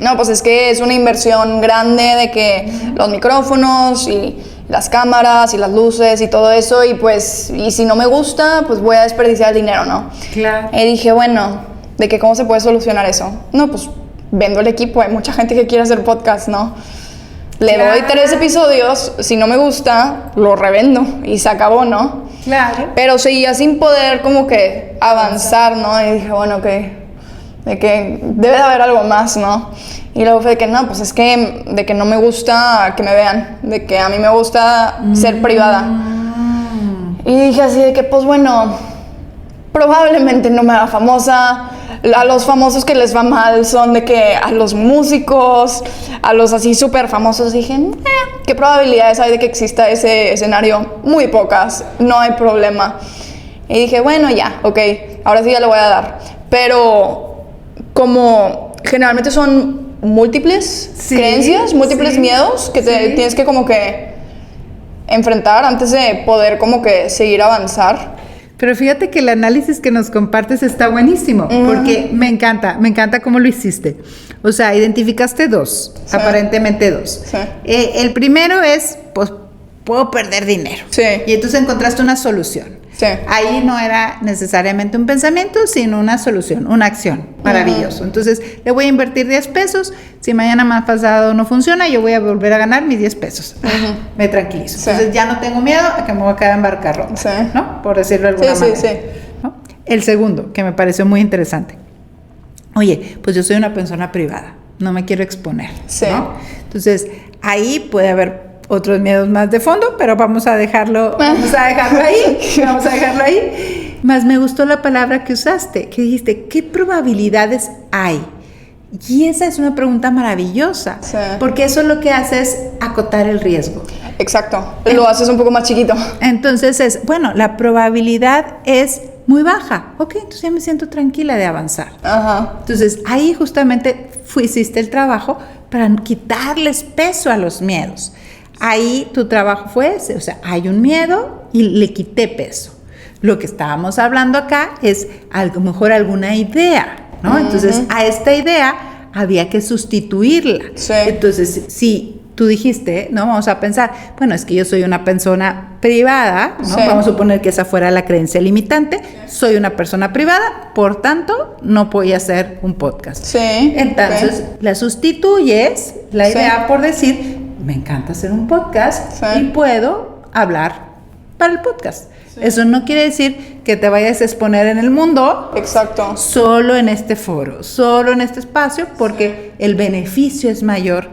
no, pues es que es una inversión grande, de que los micrófonos y las cámaras y las luces y todo eso, y pues, y si no me gusta, pues voy a desperdiciar el dinero, ¿no? Claro. Y dije, bueno, ¿de que cómo se puede solucionar eso? No, pues vendo el equipo, hay mucha gente que quiere hacer podcast, ¿no? Le doy 3 episodios, si no me gusta, lo revendo y se acabó, ¿no? Claro. Pero seguía sin poder como que avanzar, ¿no? Y dije, bueno, de que debe de haber algo más, ¿no? Y luego fue de que no, pues es que de que no me gusta que me vean, de que a mí me gusta ser privada. Y dije así de que, pues bueno, probablemente no me haga famosa. A los famosos que les va mal son de que a los músicos, a los así súper famosos. Dije, ¿qué probabilidades hay de que exista ese escenario? Muy pocas, no hay problema. Y dije, bueno, ya, ok, ahora sí ya le voy a dar. Pero como generalmente son múltiples creencias, múltiples miedos que te tienes que como que enfrentar antes de poder como que seguir avanzar. Pero fíjate que el análisis que nos compartes está buenísimo, porque me encanta cómo lo hiciste. O sea, identificaste 2, aparentemente 2. Sí. El primero es, pues, puedo perder dinero. Sí. Y entonces encontraste una solución. Sí. Ahí no era necesariamente un pensamiento, sino una solución, una acción. Maravilloso. Entonces, le voy a invertir 10 pesos. Si mañana más pasado no funciona, yo voy a volver a ganar mis 10 pesos. Me tranquilizo. Sí. Entonces, ya no tengo miedo a que me voy a quedar en bancarrota, Sí. ¿no? Por decirlo de alguna manera. Sí. ¿No? El segundo, que me pareció muy interesante. Oye, pues yo soy una persona privada. No me quiero exponer, Sí. ¿no? Entonces, ahí puede haber otros miedos más de fondo, pero vamos a dejarlo ahí. Más me gustó la palabra que usaste, que dijiste, ¿qué probabilidades hay? Y esa es una pregunta maravillosa, Sí. porque eso lo que hace es acotar el riesgo. Exacto, lo haces un poco más chiquito. Entonces la probabilidad es muy baja. Ok, entonces ya me siento tranquila de avanzar. Ajá. Entonces ahí justamente hiciste el trabajo para quitarles peso a los miedos. Ahí tu trabajo fue ese, o sea, hay un miedo y le quité peso. Lo que estábamos hablando acá es a lo mejor alguna idea, ¿no? Entonces, a esta idea había que sustituirla. Sí. Entonces, si tú dijiste, ¿no? Vamos a pensar, bueno, es que yo soy una persona privada, ¿no? Sí. Vamos a suponer que esa fuera la creencia limitante. Soy una persona privada, por tanto, no voy a hacer un podcast. Sí. Entonces, la sustituyes, la idea por decir, me encanta hacer un podcast y puedo hablar para el podcast. Sí. Eso no quiere decir que te vayas a exponer en el mundo. Exacto. Solo en este foro, solo en este espacio, porque el beneficio es mayor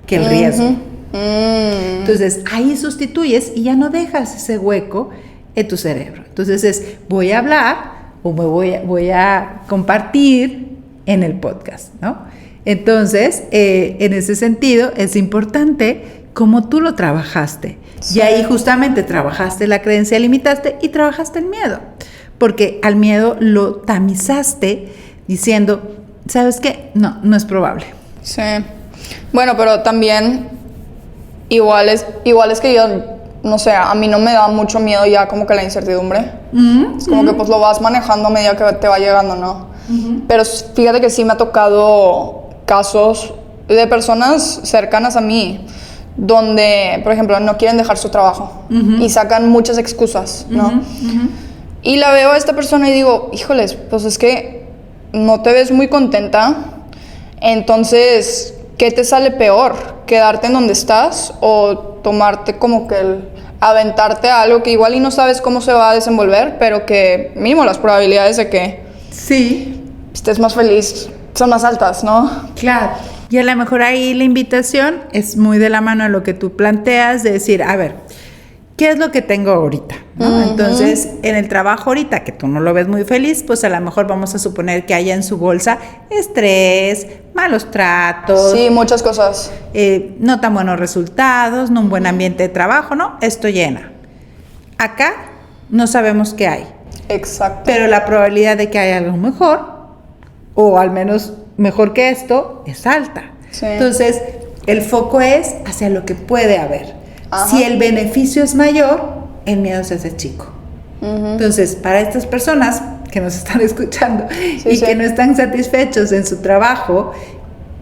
que el riesgo. Entonces, ahí sustituyes y ya no dejas ese hueco en tu cerebro. Entonces voy a hablar o voy a compartir en el podcast, ¿no? Entonces, en ese sentido, es importante cómo tú lo trabajaste. Sí. Y ahí justamente trabajaste la creencia, limitaste y trabajaste el miedo. Porque al miedo lo tamizaste diciendo, ¿sabes qué? No es probable. Sí. Bueno, pero también igual es que yo no sé, a mí no me da mucho miedo ya como que la incertidumbre. Es como que pues lo vas manejando a medida que te va llegando, ¿no? Pero fíjate que sí me ha tocado casos de personas cercanas a mí donde, por ejemplo, no quieren dejar su trabajo y sacan muchas excusas, ¿no? Y la veo a esta persona y digo, híjoles, pues es que no te ves muy contenta, entonces, ¿qué te sale peor? ¿Quedarte en donde estás o tomarte como que aventarte a algo que igual y no sabes cómo se va a desenvolver, pero que mínimo las probabilidades de que Sí, estés más feliz son más altas, ¿no? claro. Y a lo mejor ahí la invitación es muy de la mano a lo que tú planteas, de decir, a ver, ¿qué es lo que tengo ahorita? ¿No? Entonces, en el trabajo ahorita, que tú no lo ves muy feliz, pues a lo mejor vamos a suponer que haya en su bolsa estrés, malos tratos. Sí, muchas cosas. No tan buenos resultados, no un buen ambiente de trabajo, ¿no? Esto llena. Acá no sabemos qué hay, Exacto. pero la probabilidad de que haya algo mejor, o al menos mejor que esto, es alta. Sí. Entonces, el foco es hacia lo que puede haber. Ajá. Si el beneficio es mayor, el miedo se hace chico. Entonces, para estas personas que nos están escuchando y que no están satisfechos en su trabajo,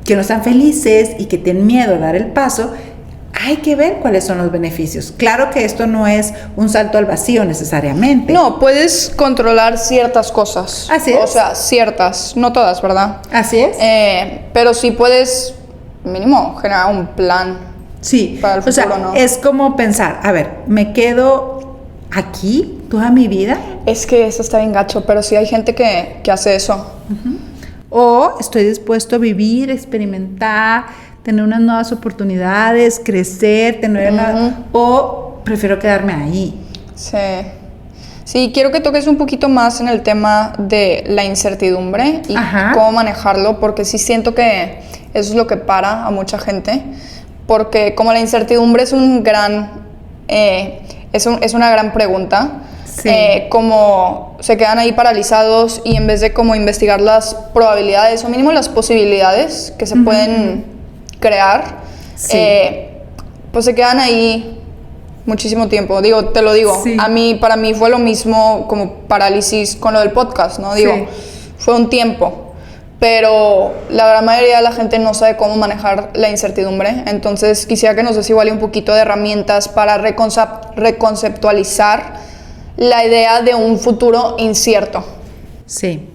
que no están felices y que tienen miedo a dar el paso, hay que ver cuáles son los beneficios. Claro que esto no es un salto al vacío necesariamente. No, puedes controlar ciertas cosas. Así es. O sea, ciertas, no todas, ¿verdad? Así es. Pero sí puedes, mínimo, generar un plan. Sí, para el futuro, o sea, ¿no? es como pensar, a ver, ¿me quedo aquí toda mi vida? Es que eso está bien gacho, pero sí hay gente que hace eso. ¿O estoy dispuesto a vivir, experimentar, tener unas nuevas oportunidades, crecer, o prefiero quedarme ahí? Sí. Sí, quiero que toques un poquito más en el tema de la incertidumbre y cómo manejarlo, porque sí siento que eso es lo que para a mucha gente, porque como la incertidumbre es un gran, es una gran pregunta, Sí. como se quedan ahí paralizados y en vez de como investigar las probabilidades o mínimo las posibilidades que se pueden crear, Sí. pues se quedan ahí muchísimo tiempo. Digo, te lo digo, Sí. para mí fue lo mismo como parálisis con lo del podcast, ¿no? Digo, Sí. fue un tiempo, pero la gran mayoría de la gente no sabe cómo manejar la incertidumbre, entonces quisiera que nos des igual un poquito de herramientas para reconceptualizar la idea de un futuro incierto. Sí.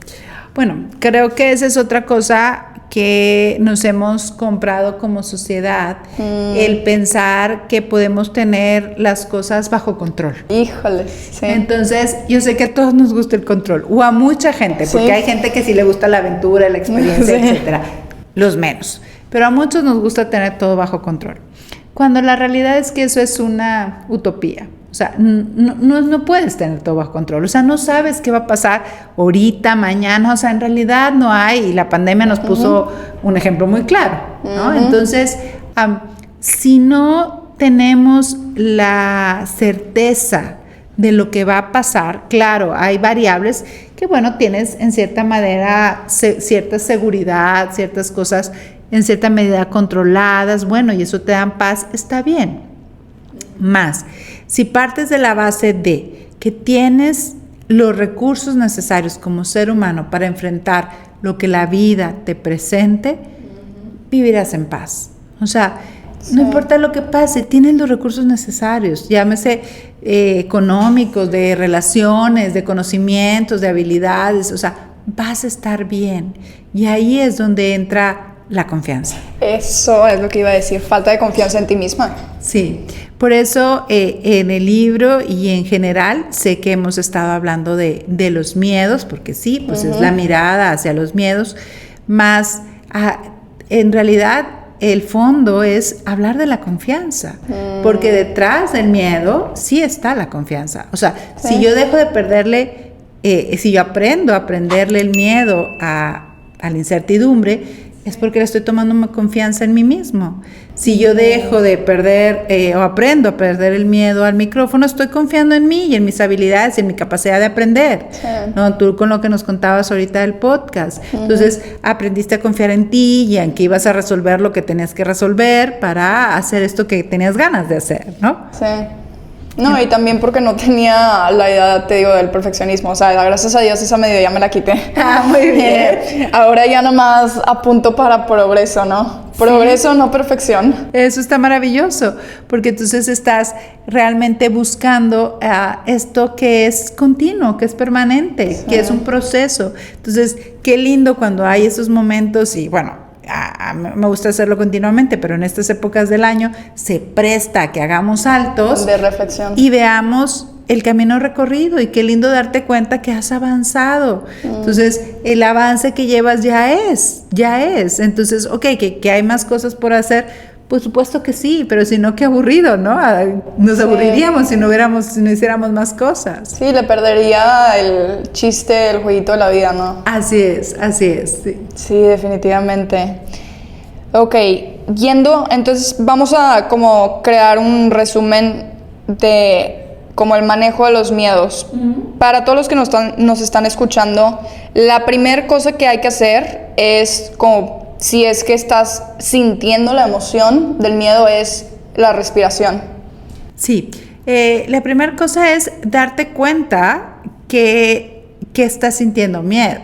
Bueno, creo que esa es otra cosa que nos hemos comprado como sociedad, el pensar que podemos tener las cosas bajo control. Híjole, sí. Entonces, yo sé que a todos nos gusta el control, o a mucha gente, porque Sí. hay gente que sí le gusta la aventura, la experiencia, Sí. etcétera, los menos, pero a muchos nos gusta tener todo bajo control, cuando la realidad es que eso es una utopía. O sea, no puedes tener todo bajo control. O sea, no sabes qué va a pasar ahorita, mañana. O sea, en realidad no hay. Y la pandemia nos puso un ejemplo muy claro, ¿no? Entonces, si no tenemos la certeza de lo que va a pasar, claro, hay variables que, bueno, tienes en cierta manera cierta seguridad, ciertas cosas en cierta medida controladas, bueno, y eso te da paz, está bien. Más, si partes de la base de que tienes los recursos necesarios como ser humano para enfrentar lo que la vida te presente, vivirás en paz. O sea, no importa lo que pase, tienes los recursos necesarios, llámese económicos, de relaciones, de conocimientos, de habilidades, o sea, vas a estar bien. Y ahí es donde entra la confianza. Eso es lo que iba a decir, falta de confianza en ti misma. Sí, por eso en el libro y en general sé que hemos estado hablando de los miedos, porque sí, pues es la mirada hacia los miedos, más en realidad el fondo es hablar de la confianza, porque detrás del miedo sí está la confianza. O sea, si yo dejo de perderle, si yo aprendo a aprenderle el miedo a la incertidumbre, es porque le estoy tomando más confianza en mí mismo. Si yo dejo de perder o aprendo a perder el miedo al micrófono, estoy confiando en mí y en mis habilidades y en mi capacidad de aprender. Sí. ¿No? Tú con lo que nos contabas ahorita del podcast. Entonces, aprendiste a confiar en ti y en que ibas a resolver lo que tenías que resolver para hacer esto que tenías ganas de hacer, ¿no? Sí. No, y también porque no tenía la idea, te digo, del perfeccionismo. O sea, gracias a Dios esa medida ya me la quité. Ah, muy bien. Ahora ya nomás apunto para progreso, ¿no? Progreso, no perfección. Eso está maravilloso, porque entonces estás realmente buscando esto que es continuo, que es permanente, Sí. que es un proceso. Entonces, qué lindo cuando hay esos momentos y bueno, me gusta hacerlo continuamente, pero en estas épocas del año se presta a que hagamos saltos De reflexión. y veamos el camino recorrido, y qué lindo darte cuenta que has avanzado. Entonces, el avance que llevas ya es. Entonces, ok, que hay más cosas por hacer, por supuesto que sí, pero si no, qué aburrido, ¿no? Nos aburriríamos si no hiciéramos más cosas. Sí, le perdería el chiste, el jueguito de la vida, ¿no? Así es, sí. Sí, definitivamente. Ok, entonces vamos a como crear un resumen de como el manejo de los miedos. Para todos los que nos están escuchando, la primera cosa que hay que hacer es como si es que estás sintiendo la emoción del miedo, es la respiración. Sí, la primera cosa es darte cuenta que estás sintiendo miedo.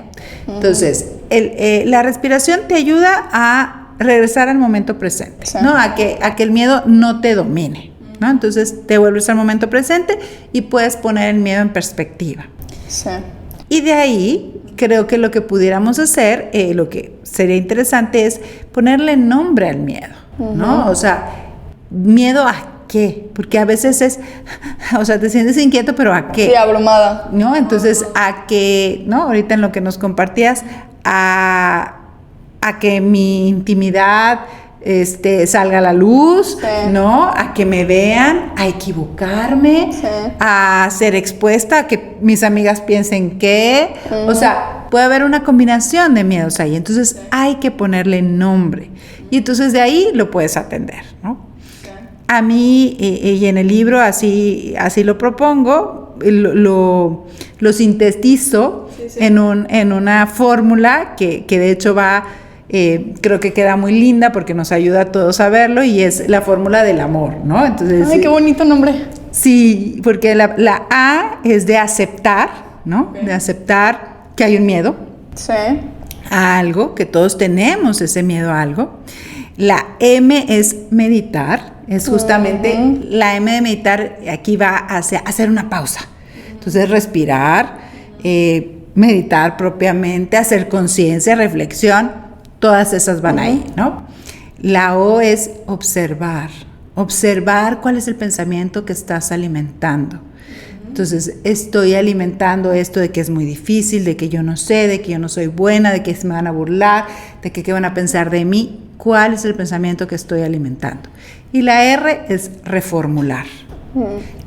Entonces, la respiración te ayuda a regresar al momento presente, Sí. ¿no? A que el miedo no te domine, ¿no? Entonces, te vuelves al momento presente y puedes poner el miedo en perspectiva. Sí. Y de ahí, creo que lo que pudiéramos hacer, lo que sería interesante es ponerle nombre al miedo, ¿no? O sea, ¿miedo a qué? Porque a veces o sea, te sientes inquieto, pero ¿a qué? Sí, abrumada. ¿No? Entonces, a que, ¿no? Ahorita en lo que nos compartías, a que mi intimidad salga a la luz, Sí. ¿no? A que me vean, a equivocarme, Sí. a ser expuesta, a que mis amigas piensen que, o sea, puede haber una combinación de miedos ahí, entonces hay que ponerle nombre y entonces de ahí lo puedes atender, ¿no? A mí, y en el libro así lo propongo, lo sintetizo en una fórmula que de hecho va, creo que queda muy linda porque nos ayuda a todos a verlo, y es la fórmula del amor, ¿no? Entonces, Ay, qué bonito nombre. sí, porque la A es de aceptar, ¿no? De aceptar que hay un miedo Sí. a algo, que todos tenemos ese miedo a algo. La M es meditar, es justamente la M de meditar, aquí va hacia hacer una pausa. Entonces, respirar, meditar propiamente, hacer conciencia, reflexión, todas esas van ahí, ¿no? La O es observar cuál es el pensamiento que estás alimentando. Entonces, estoy alimentando esto de que es muy difícil, de que yo no sé, de que yo no soy buena, de que se me van a burlar, de que qué van a pensar de mí. ¿Cuál es el pensamiento que estoy alimentando? Y la R es reformular.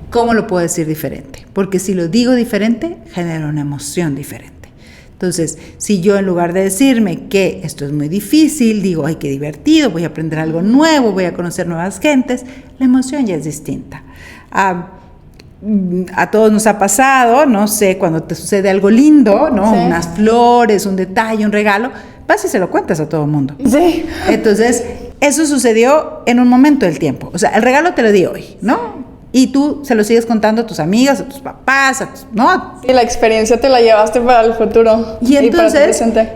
¿Cómo lo puedo decir diferente? Porque si lo digo diferente, genera una emoción diferente. Entonces, si yo en lugar de decirme que esto es muy difícil, digo, ay, qué divertido, voy a aprender algo nuevo, voy a conocer nuevas gentes, la emoción ya es distinta. A todos nos ha pasado, no sé, cuando te sucede algo lindo, ¿no? Sí. Unas flores, un detalle, un regalo, vas y se lo cuentas a todo el mundo. Sí. Entonces, eso sucedió en un momento del tiempo. O sea, el regalo te lo di hoy, ¿no? Y tú se lo sigues contando a tus amigas, a tus papás, ¿no? Sí, la experiencia te la llevaste para el futuro. Y para tu entonces presente.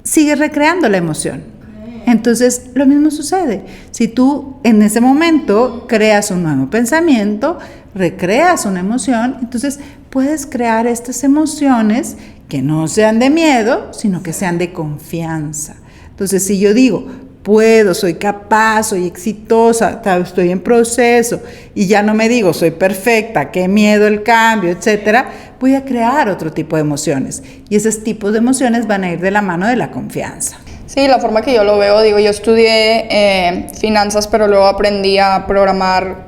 sigues recreando la emoción. Entonces, lo mismo sucede. Si tú en ese momento creas un nuevo pensamiento, recreas una emoción, entonces puedes crear estas emociones que no sean de miedo, sino que sean de confianza. Entonces, si yo digo, puedo, soy capaz, soy exitosa, estoy en proceso, y ya no me digo, soy perfecta, qué miedo el cambio, etcétera, voy a crear otro tipo de emociones. Y esos tipos de emociones van a ir de la mano de la confianza. Sí, la forma que yo lo veo, digo, yo estudié finanzas, pero luego aprendí a programar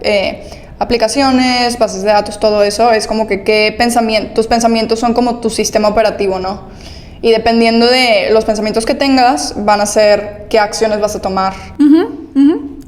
aplicaciones, bases de datos, todo eso. Es como que tus pensamientos son como tu sistema operativo, ¿no? Y dependiendo de los pensamientos que tengas, van a ser qué acciones vas a tomar.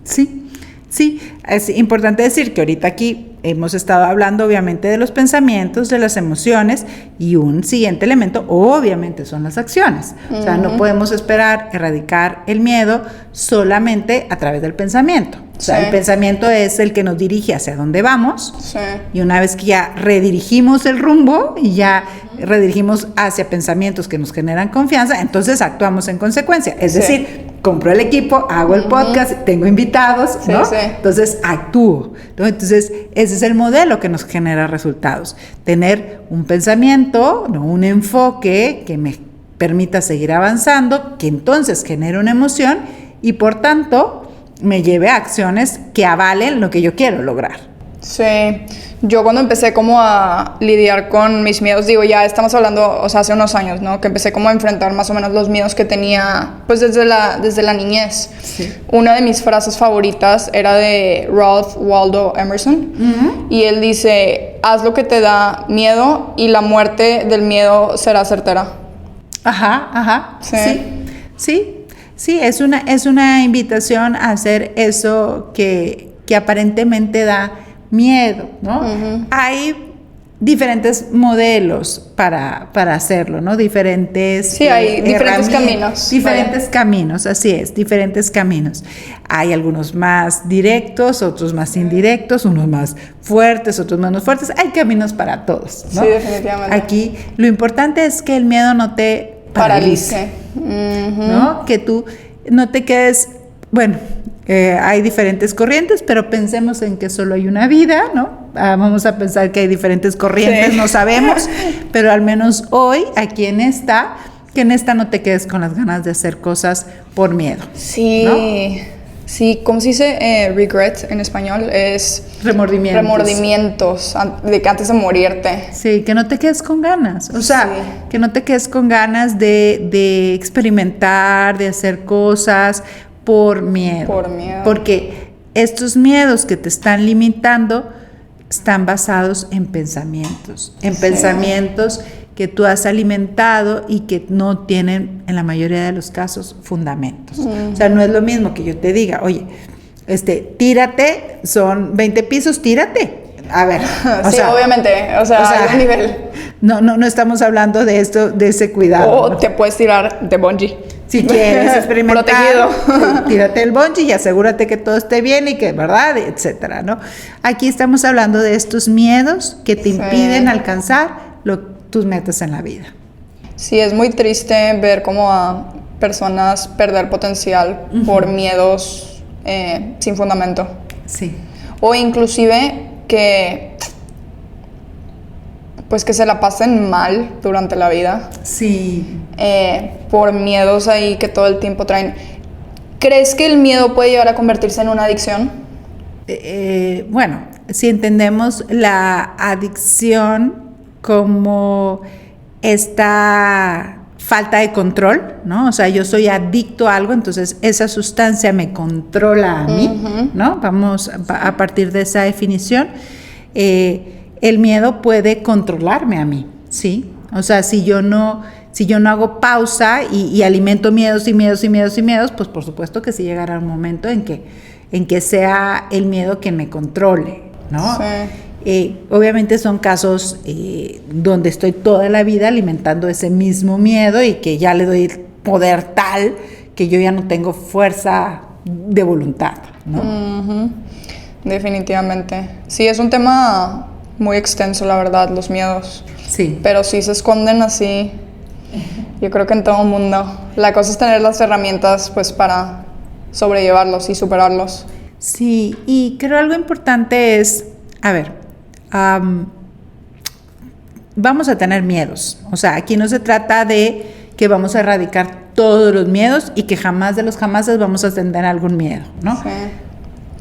Sí. Sí, es importante decir que ahorita aquí hemos estado hablando obviamente de los pensamientos, de las emociones, y un siguiente elemento obviamente son las acciones. O sea, no podemos esperar erradicar el miedo solamente a través del pensamiento. O sea, el pensamiento es el que nos dirige hacia dónde vamos, y una vez que ya redirigimos el rumbo y ya redirigimos hacia pensamientos que nos generan confianza, entonces actuamos en consecuencia. Es decir, compro el equipo, hago el podcast, tengo invitados, ¿no? Entonces actúo, ¿no? Entonces ese es el modelo que nos genera resultados. Tener un pensamiento, ¿no? Un enfoque que me permita seguir avanzando, que entonces genere una emoción y por tanto me lleve a acciones que avalen lo que yo quiero lograr. Sí, yo cuando empecé como a lidiar con mis miedos, digo, ya estamos hablando, o sea, hace unos años, ¿no? Que empecé como a enfrentar más o menos los miedos que tenía, pues desde la niñez. Sí. Una de mis frases favoritas era de Ralph Waldo Emerson, y él dice, haz lo que te da miedo y la muerte del miedo será certera. Sí, es una invitación a hacer eso que aparentemente da miedo, ¿no? Hay diferentes modelos para hacerlo, ¿no? Diferentes hay diferentes caminos. Diferentes caminos, así es, diferentes caminos. Hay algunos más directos, otros más indirectos, unos más fuertes, otros menos fuertes. Hay caminos para todos, ¿no? Sí, definitivamente. Aquí lo importante es que el miedo no te paralice, ¿no? Que tú no te quedes, bueno, hay diferentes corrientes, pero pensemos en que solo hay una vida, ¿no? Vamos a pensar que hay diferentes corrientes, no sabemos, pero al menos hoy, aquí en esta, que en esta no te quedes con las ganas de hacer cosas por miedo. Sí, ¿no? Sí, ¿cómo se dice regret en español? Es remordimientos de que antes de morirte. Sí, que no te quedes con ganas, o sea, que no te quedes con ganas de experimentar, de hacer cosas por miedo. Porque estos miedos que te están limitando están basados en pensamientos, pensamientos que tú has alimentado y que no tienen, en la mayoría de los casos, fundamentos. O sea, no es lo mismo que yo te diga, oye, tírate, son 20 pisos, tírate. A ver, obviamente, o sea, hay un nivel. No estamos hablando de esto, de ese cuidado. O te puedes tirar de bungee. Si quieres experimentar, protegido. Tírate el bungee y asegúrate que todo esté bien y que, ¿verdad? Etcétera, ¿no? Aquí estamos hablando de estos miedos que te impiden alcanzar tus metas en la vida. Sí, es muy triste ver cómo a personas perder potencial por miedos sin fundamento. Sí. O inclusive que se la pasen mal durante la vida. Sí. Por miedos ahí que todo el tiempo traen. ¿Crees que el miedo puede llegar a convertirse en una adicción? Bueno, si entendemos la adicción como esta falta de control, ¿no? O sea, yo soy adicto a algo, entonces esa sustancia me controla a mí, ¿no? Vamos a partir de esa definición. El miedo puede controlarme a mí, ¿sí? O sea, si yo no hago pausa y alimento miedos, pues por supuesto que sí llegará un momento en que sea el miedo quien me controle, ¿no? Sí. Obviamente son casos donde estoy toda la vida alimentando ese mismo miedo y que ya le doy poder tal que yo ya no tengo fuerza de voluntad, ¿no? Definitivamente. Sí, es un tema muy extenso, la verdad, los miedos. Sí. Pero sí se esconden así, yo creo que en todo el mundo. La cosa es tener las herramientas, pues, para sobrellevarlos y superarlos. Sí, y creo algo importante es, a ver, vamos a tener miedos. O sea, aquí no se trata de que vamos a erradicar todos los miedos y que jamás de los jamases vamos a tener algún miedo, ¿no? Sí.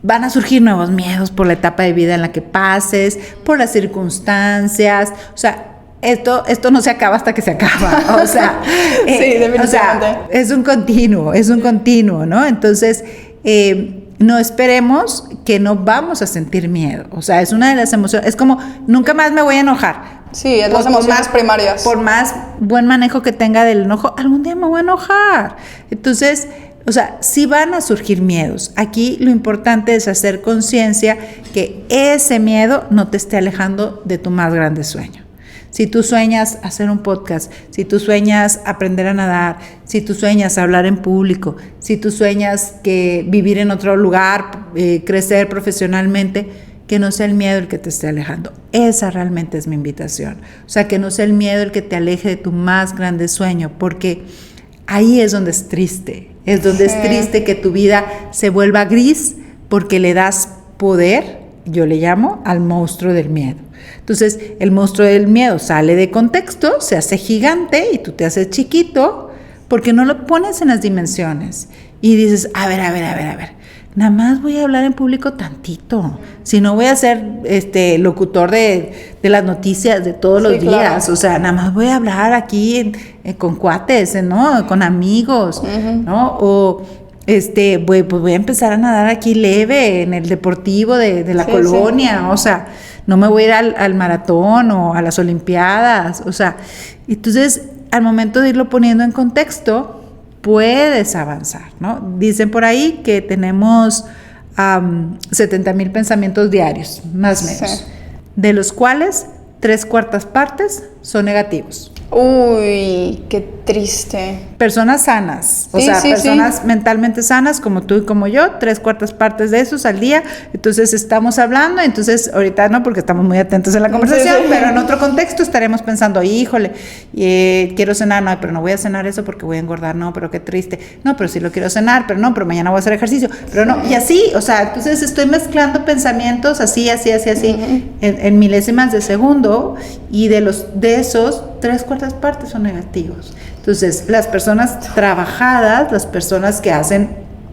Van a surgir nuevos miedos por la etapa de vida en la que pases, por las circunstancias, o sea, esto no se acaba hasta que se acaba, o sea, sí, definitivamente. O sea, es un continuo, ¿no? Entonces, no esperemos que no vamos a sentir miedo, o sea, es una de las emociones, es como, nunca más me voy a enojar. Sí, es las emociones primarias. Por más buen manejo que tenga del enojo, algún día me voy a enojar. Entonces, o sea, sí van a surgir miedos. Aquí lo importante es hacer conciencia que ese miedo no te esté alejando de tu más grande sueño. Si tú sueñas hacer un podcast, si tú sueñas aprender a nadar, si tú sueñas hablar en público, si tú sueñas que vivir en otro lugar, crecer profesionalmente, que no sea el miedo el que te esté alejando. Esa realmente es mi invitación. O sea, que no sea el miedo el que te aleje de tu más grande sueño, porque ahí es donde es triste. Es donde es triste que tu vida se vuelva gris porque le das poder, yo le llamo, al monstruo del miedo. Entonces, el monstruo del miedo sale de contexto, se hace gigante y tú te haces chiquito porque no lo pones en las dimensiones. Y dices, a ver, nada más voy a hablar en público tantito. Si no voy a ser locutor de las noticias de todos los días. Claro. O sea, nada más voy a hablar aquí con cuates, ¿no? Con amigos, ¿no? O voy a empezar a nadar aquí leve en el deportivo de la colonia. Sí. O sea, no me voy a ir al maratón o a las olimpiadas. O sea, entonces, al momento de irlo poniendo en contexto, puedes avanzar, ¿no? Dicen por ahí que tenemos 70,000 pensamientos diarios, más o menos, de los cuales 3/4 partes son negativos. Uy, qué triste. Personas sanas, personas mentalmente sanas como tú y como yo, 3/4 partes de esos al día. Entonces estamos hablando, entonces ahorita no, porque estamos muy atentos en la conversación, pero en otro contexto estaremos pensando, híjole, quiero cenar, no, pero no voy a cenar eso porque voy a engordar, no, pero qué triste, no, pero sí lo quiero cenar, pero no, pero mañana voy a hacer ejercicio, pero no, y así, o sea, entonces estoy mezclando pensamientos así, en milésimas de segundo, y de esos 3/4 partes son negativos. Entonces, las personas trabajadas, las personas que hacen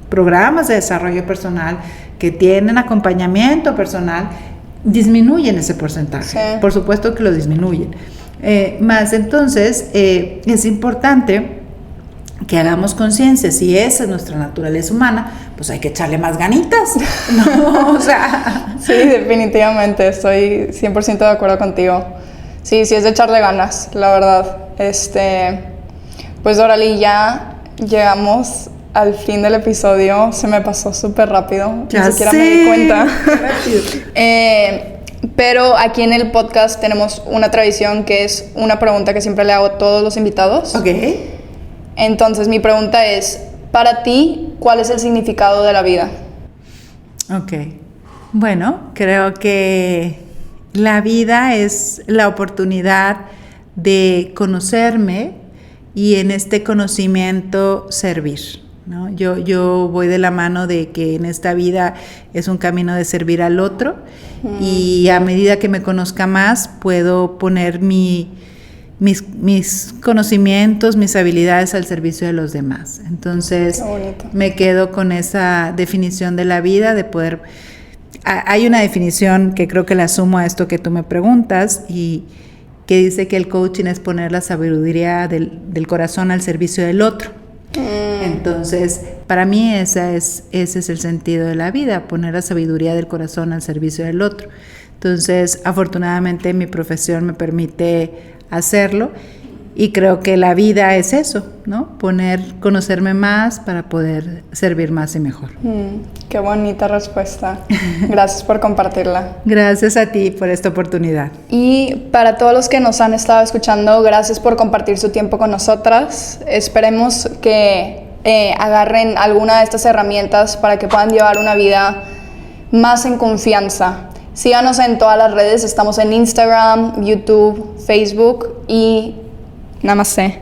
programas de desarrollo personal, que tienen acompañamiento personal, disminuyen ese porcentaje. Sí. Por supuesto que lo disminuyen. Más entonces, es importante que hagamos conciencia. Si esa es nuestra naturaleza humana, pues hay que echarle más ganitas, ¿no? O sea. Sí, definitivamente, estoy 100% de acuerdo contigo. Sí, es de echarle ganas, la verdad. Pues Doraly, ya llegamos al fin del episodio. Se me pasó súper rápido. Ya ni siquiera sé. Me di cuenta. Pero aquí en el podcast tenemos una tradición que es una pregunta que siempre le hago a todos los invitados. Ok. Entonces, mi pregunta es, para ti, ¿cuál es el significado de la vida? Ok. Bueno, creo que la vida es la oportunidad de conocerme y en este conocimiento servir, ¿no? Yo voy de la mano de que en esta vida es un camino de servir al otro, y a medida que me conozca más puedo poner mis conocimientos, mis habilidades al servicio de los demás. Entonces me quedo con esa definición de la vida, de poder. Hay una definición que creo que la sumo a esto que tú me preguntas, y que dice que el coaching es poner la sabiduría del corazón al servicio del otro. Entonces, para mí ese es el sentido de la vida, poner la sabiduría del corazón al servicio del otro. Entonces, afortunadamente mi profesión me permite hacerlo, y creo que la vida es eso, ¿no? Conocerme más para poder servir más y mejor. Qué bonita respuesta. Gracias por compartirla. Gracias a ti por esta oportunidad. Y para todos los que nos han estado escuchando, gracias por compartir su tiempo con nosotras. Esperemos que agarren alguna de estas herramientas para que puedan llevar una vida más en confianza. Síganos en todas las redes, estamos en Instagram, YouTube, Facebook y Namaste.